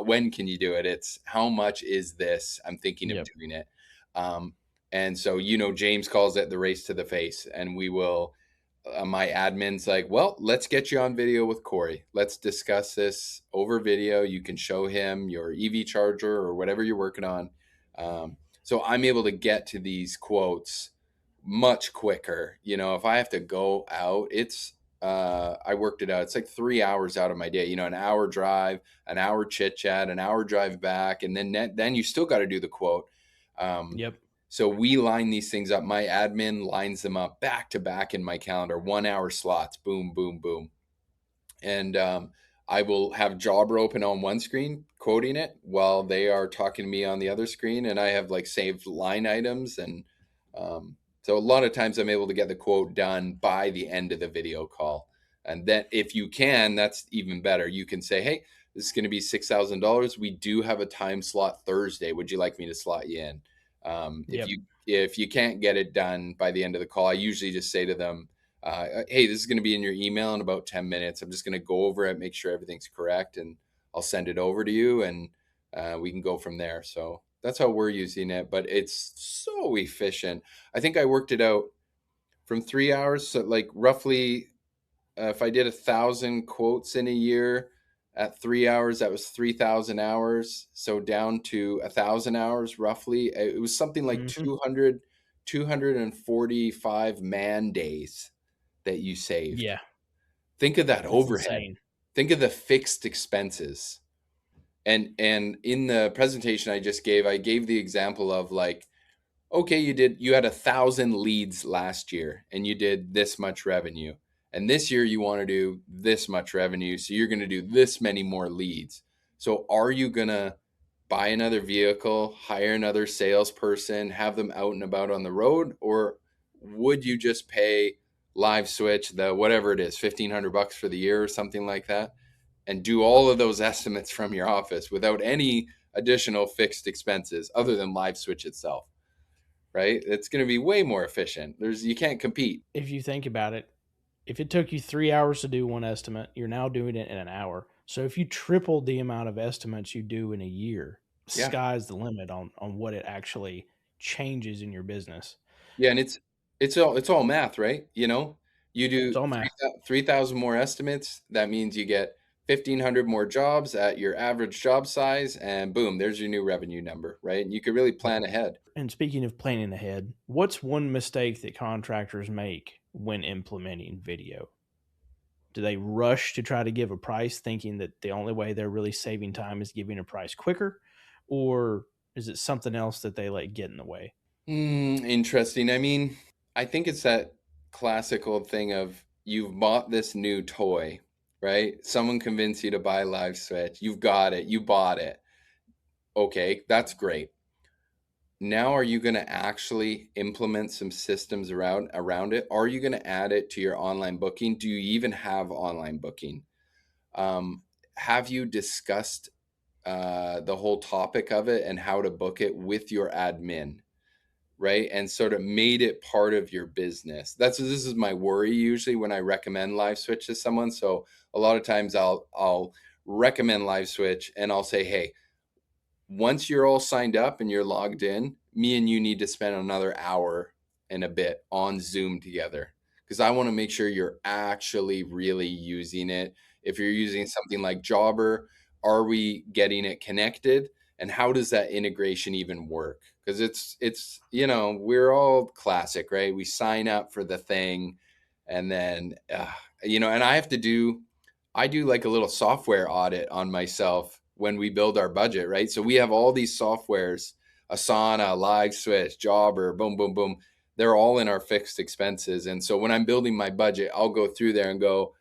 when can you do it? It's how much is this? I'm thinking of Yep. doing it. Um, and so, James calls it the race to the face, and we will, my admin's like, well, let's get you on video with Cory. Let's discuss this over video. You can show him your EV charger or whatever you're working on. So I'm able to get to these quotes much quicker. If I have to go out, I worked it out. It's like 3 hours out of my day, an hour drive, an hour chit chat, an hour drive back. And then you still got to do the quote. Yep. So we line these things up. My admin lines them up back to back in my calendar, 1 hour slots, boom, boom, boom. And I will have Jobber open on one screen, quoting it, while they are talking to me on the other screen. And I have like saved line items. And so a lot of times I'm able to get the quote done by the end of the video call. And then if you can, that's even better. You can say, hey, this is going to be $6,000. We do have a time slot Thursday. Would you like me to slot you in? Yep. If you can't get it done by the end of the call, I usually just say to them, hey, this is going to be in your email in about 10 minutes. I'm just going to go over it, make sure everything's correct, and I'll send it over to you, and we can go from there. So that's how we're using it, but it's so efficient. I think I worked it out from 3 hours. So like roughly, if I did 1,000 quotes in a year, at 3 hours, that was 3,000 hours. So down to 1,000 hours roughly. It was something like Mm-hmm. 245 man days that you saved. Yeah. Think of that That's overhead. insane. Think of the fixed expenses. And in the presentation I just gave, I gave the example of like, okay, you had 1,000 leads last year and you did this much revenue. And this year you want to do this much revenue. So you're going to do this many more leads. So are you going to buy another vehicle, hire another salesperson, have them out and about on the road? Or would you just pay Live Switch, the whatever it is, $1,500 for the year or something like that, and do all of those estimates from your office without any additional fixed expenses other than Live Switch itself? Right? It's going to be way more efficient. You can't compete. If you think about it, if it took you 3 hours to do one estimate, you're now doing it in an hour. So if you tripled the amount of estimates you do in a year, Yeah. sky's the limit on what it actually changes in your business. Yeah, and it's all math, right? You It's do all math. 3,000 more estimates. That means you get 1,500 more jobs at your average job size, and boom, there's your new revenue number, right? And you could really plan ahead. And speaking of planning ahead, what's one mistake that contractors make when implementing video? Do they rush to try to give a price thinking that the only way they're really saving time is giving a price quicker? Or is it something else that they let get in the way? Interesting. I mean, I think it's that classical thing of you've bought this new toy, right? Someone convinced you to buy Live Switch. You've got it. You bought it. Okay, that's great. Now, are you going to actually implement some systems around it? Are you going to add it to your online booking? Do you even have online booking? Have you discussed the whole topic of it and how to book it with your admin, right? And sort of made it part of your business. This is my worry usually when I recommend Live Switch to someone. So a lot of times I'll recommend Live Switch and I'll say, hey, once you're all signed up and you're logged in, me and you need to spend another hour and a bit on Zoom together, because I want to make sure you're actually really using it. If you're using something like Jobber, are we getting it connected? And how does that integration even work? Because we're all classic, right? We sign up for the thing and then, and I do like a little software audit on myself when we build our budget, right? So we have all these softwares, Asana, Live Switch, Jobber, boom, boom, boom. They're all in our fixed expenses. And so when I'm building my budget, I'll go through there and go,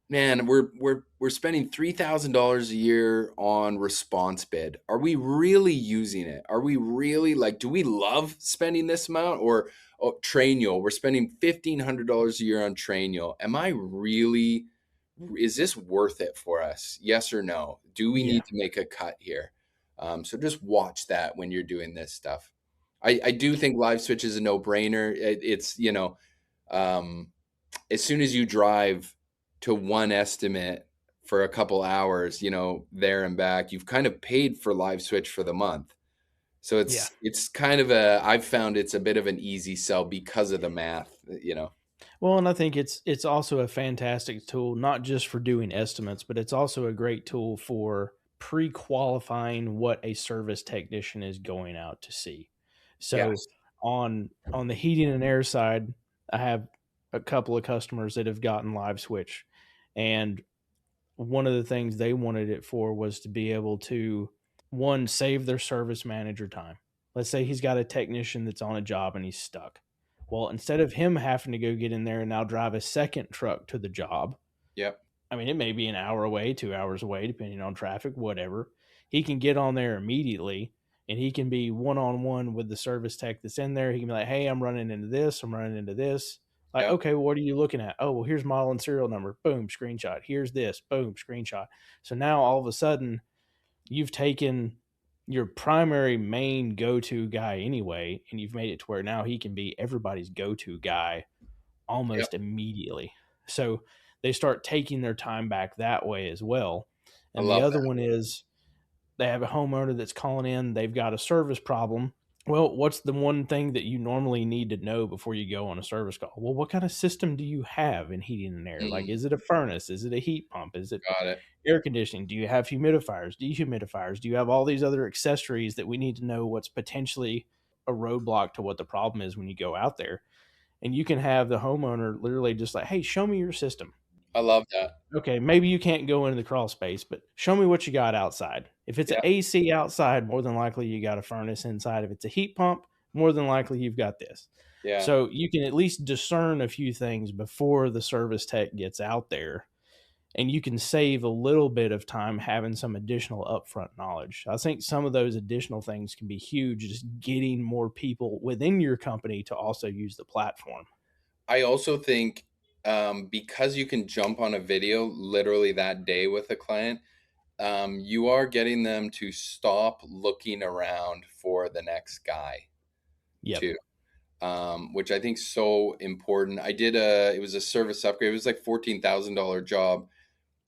Man, we're spending $3,000 a year on response bid. Are we really using it? Are we really like? Do we love spending this amount? Or Trainual, we're spending $1,500 a year on Trainual. Am I really? Is this worth it for us? Yes or no? Do we Yeah. need to make a cut here? So just watch that when you're doing this stuff. I do think live switch is a no brainer. It's um, as soon as you drive to one estimate for a couple hours, there and back, you've kind of paid for live switch for the month. So Yeah. it's kind of I've found it's a bit of an easy sell because of the math. Well, and I think it's also a fantastic tool, not just for doing estimates, but it's also a great tool for pre-qualifying what a service technician is going out to see. So Yes. on the heating and air side, I have a couple of customers that have gotten live switch, and one of the things they wanted it for was to be able to, one, save their service manager time. Let's say he's got a technician that's on a job and he's stuck. Well, instead of him having to go get in there and now drive a second truck to the job, Yep. I mean, it may be an hour away, 2 hours away, depending on traffic, whatever. He can get on there immediately and he can be one on one with the service tech that's in there. He can be like, hey, I'm running into this. I'm running into this. Like, Yep. okay, well, what are you looking at? Oh, well, here's model and serial number. Boom, screenshot. Here's this. Boom, screenshot. So now all of a sudden, you've taken your primary main go to guy anyway, and you've made it to where now he can be everybody's go to guy Yep. almost immediately. So they start taking their time back that way as well. I And the love other that. one is they have a homeowner that's calling in, they've got a service problem. Well, what's the one thing that you normally need to know before you go on a service call? Well, what kind of system do you have in heating and air? Like, Mm, is it a furnace? Is it a heat pump? Is it got it. air conditioning? Do you have humidifiers, dehumidifiers? Do you have all these other accessories that we need to know what's potentially a roadblock to what the problem is when you go out there? And you can have the homeowner literally just like, hey, show me your system. I love that. Okay, maybe you can't go into the crawl space, but show me what you got outside. If it's an Yeah. AC outside, more than likely you got a furnace inside. If it's a heat pump, more than likely you've got this. Yeah. So you can at least discern a few things before the service tech gets out there, and you can save a little bit of time having some additional upfront knowledge. I think some of those additional things can be huge, just getting more people within your company to also use the platform. I also think because you can jump on a video literally that day with a client, you are getting them to stop looking around for the next guy Yep. too, which I think is so important. It was a service upgrade. It was like $14,000 job.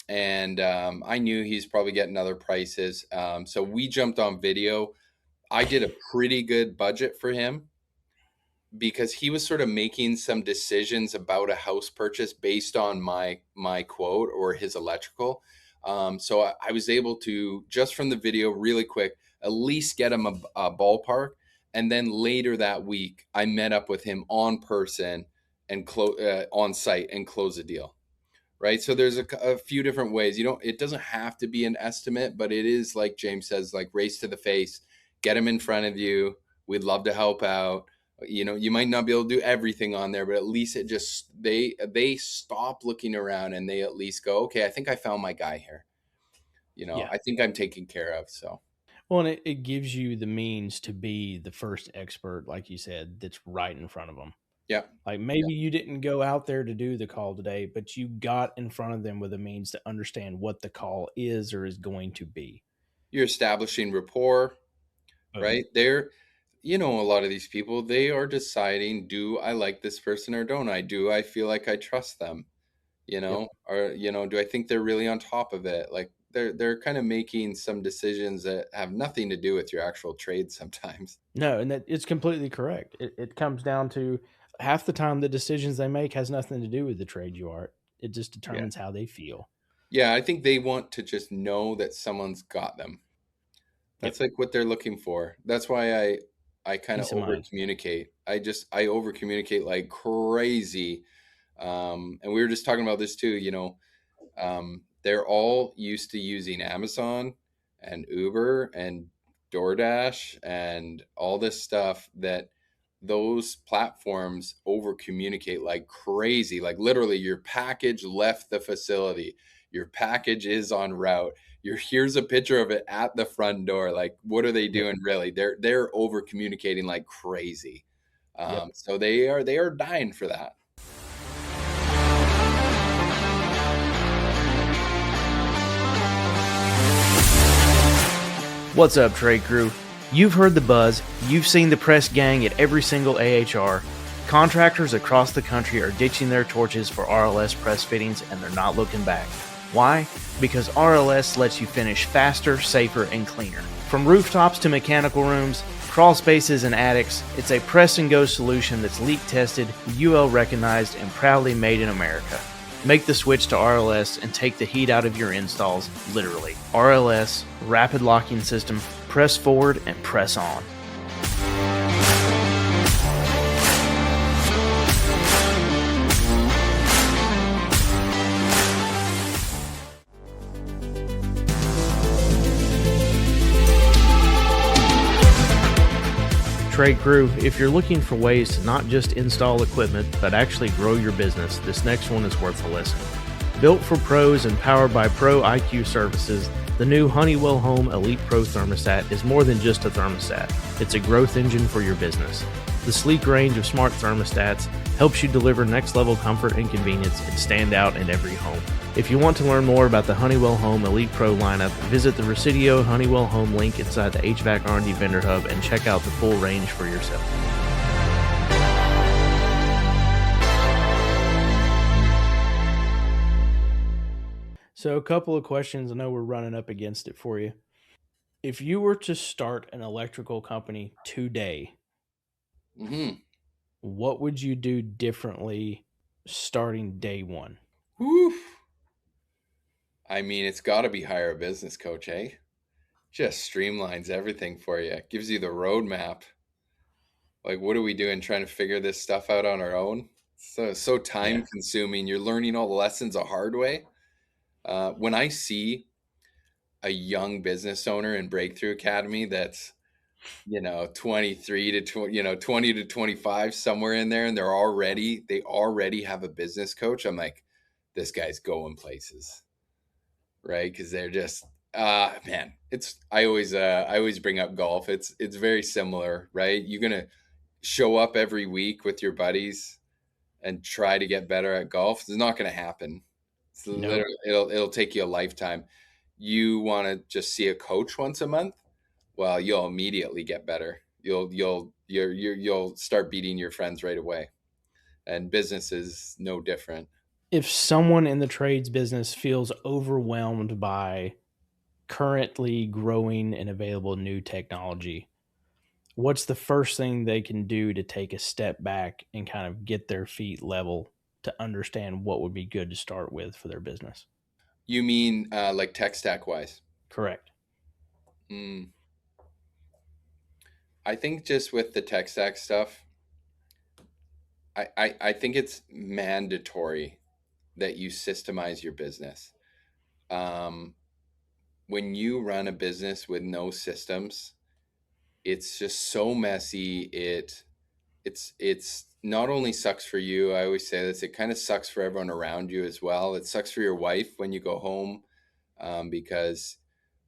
And I knew he's probably getting other prices. So we jumped on video. I did a pretty good budget for him because he was sort of making some decisions about a house purchase based on my quote or his electrical. So I was able to, just from the video really quick, at least get him a ballpark. And then later that week, I met up with him on person and on site and close the deal. Right. So there's a few different ways. It doesn't have to be an estimate, but it is, like James says, like race to the face, get them in front of you. We'd love to help out. You might not be able to do everything on there, but at least they stop looking around and they at least go, okay, I think I found my guy here. Yeah. I think I'm taken care of. So Well, and it gives you the means to be the first expert, like you said, that's right in front of them. yeah, Like yeah. maybe you didn't go out there to do the call today, but you got in front of them with a means to understand what the call is or is going to be. You're establishing rapport, Boom. right? A lot of these people, they are deciding, do I like this person or don't I? Do I feel like I trust them? Yep. Or do I think they're really on top of it? Like they're kind of making some decisions that have nothing to do with your actual trade sometimes. No, and that it's completely correct. It comes down to half the time the decisions they make has nothing to do with the trade you are. It just Yeah. determines how they feel. Yeah, I think they want to just know that someone's got them. Yep. That's like what they're looking for. That's why I kind of Peace of over mind. communicate. I over communicate like crazy. And we were just talking about this too, they're all used to using Amazon and Uber and DoorDash and all this stuff that those platforms over communicate like crazy. Like literally your package left the facility, your package is en route, your here's a picture of it at the front door. Like what are they Yep. doing really? They're over communicating like crazy. Yep. So they are dying for that. What's up, Trade Crew? You've heard the buzz, you've seen the press gang at every single AHR. Contractors across the country are ditching their torches for RLS press fittings, and they're not looking back. Why? Because RLS lets you finish faster, safer, and cleaner. From rooftops to mechanical rooms, crawl spaces, and attics, it's a press and go solution that's leak tested, UL recognized, and proudly made in America. Make the switch to RLS and take the heat out of your installs, literally. RLS, rapid locking system, press forward and press on. Trade Crew, if you're looking for ways to not just install equipment, but actually grow your business, this next one is worth a listen. Built for pros and powered by Pro IQ Services, the new Honeywell Home Elite Pro thermostat is more than just a thermostat. It's a growth engine for your business. The sleek range of smart thermostats helps you deliver next-level comfort and convenience and stand out in every home. If you want to learn more about the Honeywell Home Elite Pro lineup, visit the Residio Honeywell Home link inside the HVAC R&D Vendor Hub and check out the full range for yourself. So a couple of questions. I know we're running up against it for you. If you were to start an electrical company today, what would you do differently starting day one? Whew. I mean, it's got to be hire a business coach, eh? Just streamlines everything for you. Gives you the roadmap. Like, what are we doing trying to figure this stuff out on our own? So time consuming. You're learning all the lessons a hard way. When I see a young business owner in Breakthrough Academy that's 23 to 20, 20 to 25, somewhere in there, and they already have a business coach, I'm like, this guy's going places, right? Because they're just man, I always bring up golf. It's very similar, right? You're gonna show up every week with your buddies and try to get better at golf. It's not gonna happen. It's Nope. literally, it'll take you a lifetime. You want to just see a coach once a month? Well, you'll immediately get better. You'll start beating your friends right away. And business is no different. If someone in the trades business feels overwhelmed by currently growing and available new technology, what's the first thing they can do to take a step back and kind of get their feet level to understand what would be good to start with for their business? You mean like tech stack wise? Correct. Mm, I think just with the tech stack stuff, I think it's mandatory that you systemize your business. Um, when you run a business with no systems, it's just so messy. It's not only sucks for you. I always say this. It kind of sucks for everyone around you as well. It sucks for your wife when you go home, because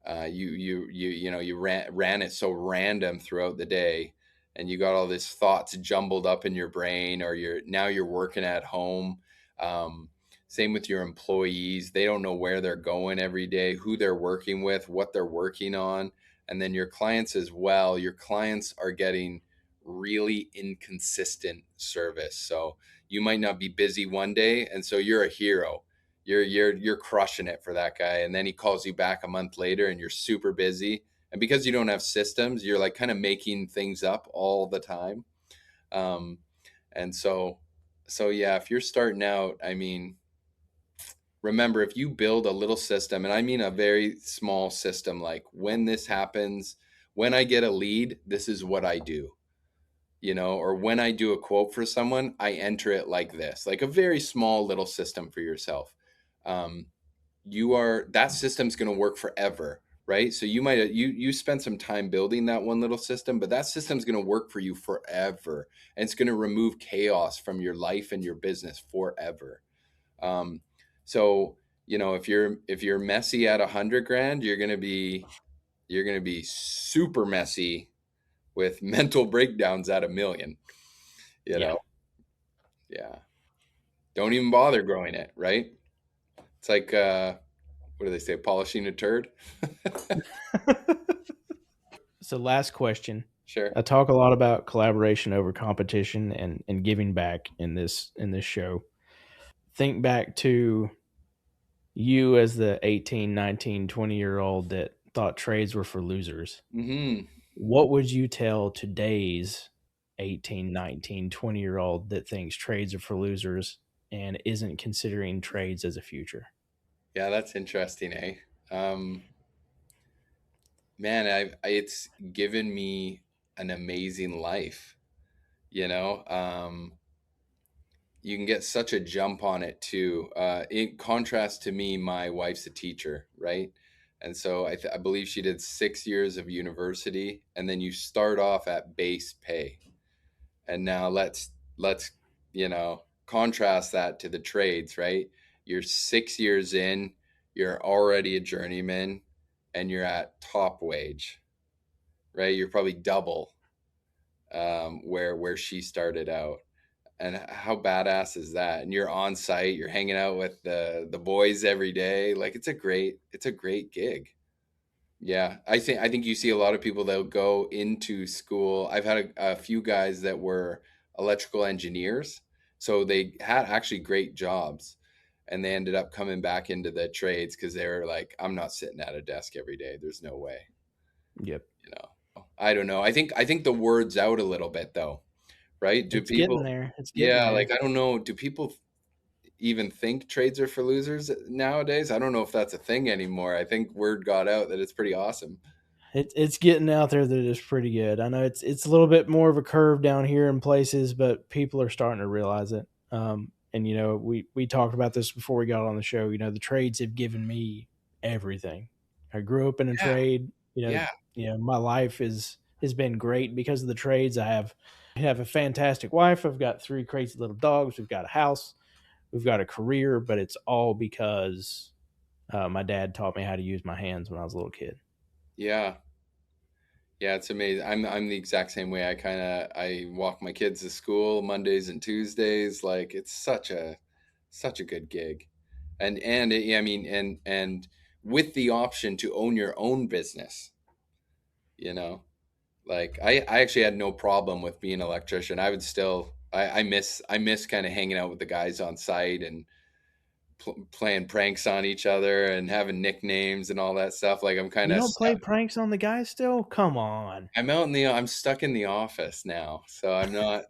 you ran it so random throughout the day, and you got all these thoughts jumbled up in your brain, or you're working at home. Um, Same with your employees. They don't know where they're going every day, who they're working with, what they're working on. And then your clients as well. Your clients are getting really inconsistent service. So you might not be busy one day, and so you're a hero. You're crushing it for that guy, and then he calls you back a month later and you're super busy. And because you don't have systems, you're like kind of making things up all the time. Um, and so yeah, if you're starting out, I mean, remember, if you build a little system, and I mean a very small system, like when this happens, when I get a lead, this is what I do, or when I do a quote for someone, I enter it like this, like a very small little system for yourself. That system's going to work forever, right? So you spend some time building that one little system, but that system's going to work for you forever, and it's going to remove chaos from your life and your business forever. Um, so if you're messy at 100 grand, you're gonna be super messy with mental breakdowns at 1 million. You Yeah. know, yeah. Don't even bother growing it, right? It's like what do they say? Polishing a turd. So last question. Sure. I talk a lot about collaboration over competition and giving back in this show. Think back to you as the 18, 19, 20-year old that thought trades were for losers. Hmm. What would you tell today's 18, 19, 20-year old that thinks trades are for losers and isn't considering trades as a future? Yeah, that's interesting, eh? Um, Man, it's given me an amazing life. You know, you can get such a jump on it too. In contrast to me, my wife's a teacher, right? And so I believe she did 6 years of university, and then you start off at base pay. And now let's contrast that to the trades, right? You're 6 years in, you're already a journeyman, and you're at top wage, right? You're probably double where she started out. And how badass is that? And you're on site, you're hanging out with the boys every day. Like it's a great gig. Yeah, I think you see a lot of people that go into school. I've had a few guys that were electrical engineers, so they had actually great jobs, and they ended up coming back into the trades because they were like, I'm not sitting at a desk every day. There's no way. Yep. I don't know. I think the word's out a little bit though, right? Do It's getting people? there. It's getting Yeah, like there. I don't know. Do people even think trades are for losers nowadays? I don't know if that's a thing anymore. I think word got out that it's pretty awesome. It's getting out there that it's pretty good. I know it's a little bit more of a curve down here in places, but people are starting to realize it. And we talked about this before we got on the show. The trades have given me everything. I grew up in a Yeah, trade. yeah, My life has been great because of the trades. I have a fantastic wife. I've got three crazy little dogs. We've got a house. We've got a career, but it's all because my dad taught me how to use my hands when I was a little kid. yeah, yeah. It's amazing. I'm the exact same way. I walk my kids to school Mondays and Tuesdays. Like it's such a good gig, yeah, I mean, and with the option to own your own business, you know. Like I actually had no problem with being an electrician. I would still I miss kind of hanging out with the guys on site and playing pranks on each other and having nicknames and all that stuff. Like You don't play pranks on the guy still? Come on. I'm stuck in the office now. So I'm not,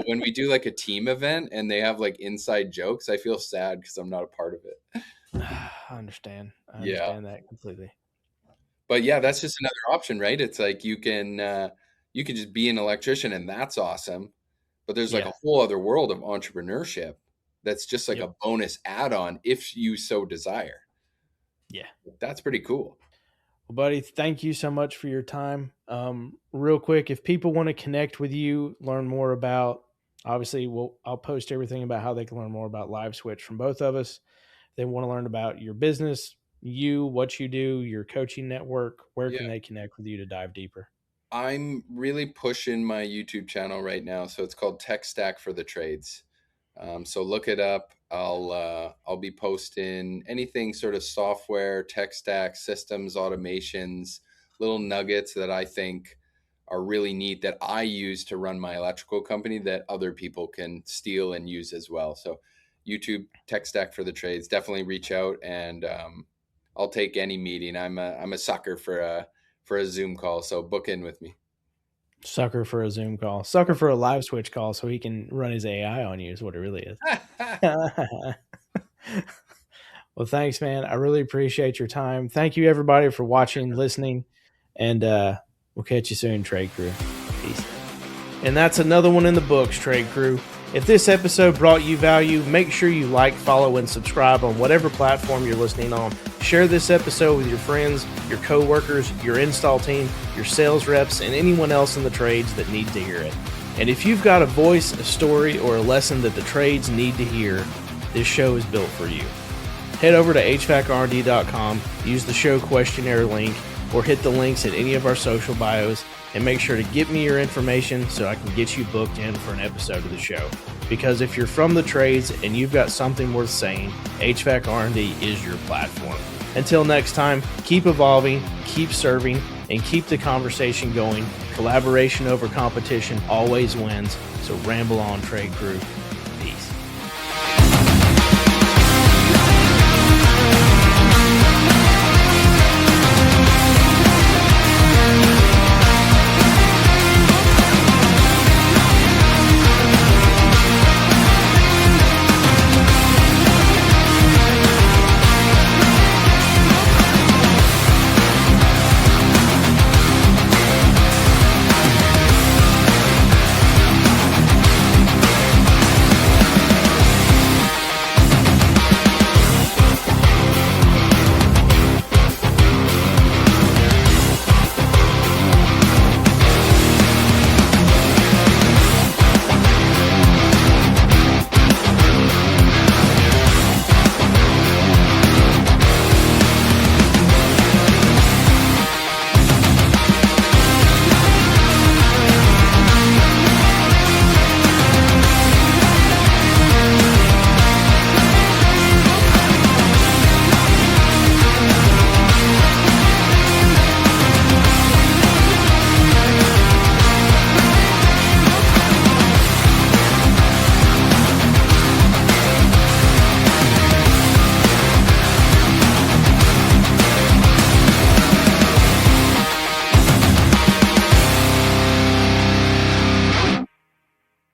when we do like a team event and they have like inside jokes, I feel sad because I'm not a part of it. I understand. I Yeah. understand that completely. But yeah, that's just another option, right? It's like you can just be an electrician and that's awesome. But there's like Yeah. a whole other world of entrepreneurship that's just like Yep. a bonus add-on if you so desire. Yeah. That's pretty cool. Well, buddy, thank you so much for your time. Real quick, if people want to connect with you, learn more about, obviously, I'll post everything about how they can learn more about Live Switch from both of us. They want to learn about your business, what you do, your coaching network. Where Yeah. can they connect with you to dive deeper? I'm really pushing my YouTube channel right now, so it's called Tech Stack for the Trades. So look it up. I'll be posting anything sort of software, tech stack, systems, automations, little nuggets that I think are really neat that I use to run my electrical company that other people can steal and use as well. So YouTube Tech Stack for the Trades. Definitely reach out and I'll take any meeting. I'm a sucker for a Zoom call, so book in with me. Sucker for a Zoom call, sucker for a Live Switch call so he can run his AI on you, is what it really is. Well, thanks, man. I really appreciate your time. Thank you, everybody, for watching, listening, and we'll catch you soon, Trade Crew. Peace. And that's another one in the books, Trade Crew. If this episode brought you value, make sure you like, follow, and subscribe on whatever platform you're listening on. Share this episode with your friends, your coworkers, your install team, your sales reps, and anyone else in the trades that need to hear it. And if you've got a voice, a story, or a lesson that the trades need to hear, this show is built for you. Head over to HVACRD.com, use the show questionnaire link, or hit the links at any of our social bios, and make sure to get me your information so I can get you booked in for an episode of the show. Because if you're from the trades and you've got something worth saying, HVAC R&D is your platform. Until next time, keep evolving, keep serving, and keep the conversation going. Collaboration over competition always wins, so ramble on, Trade Crew.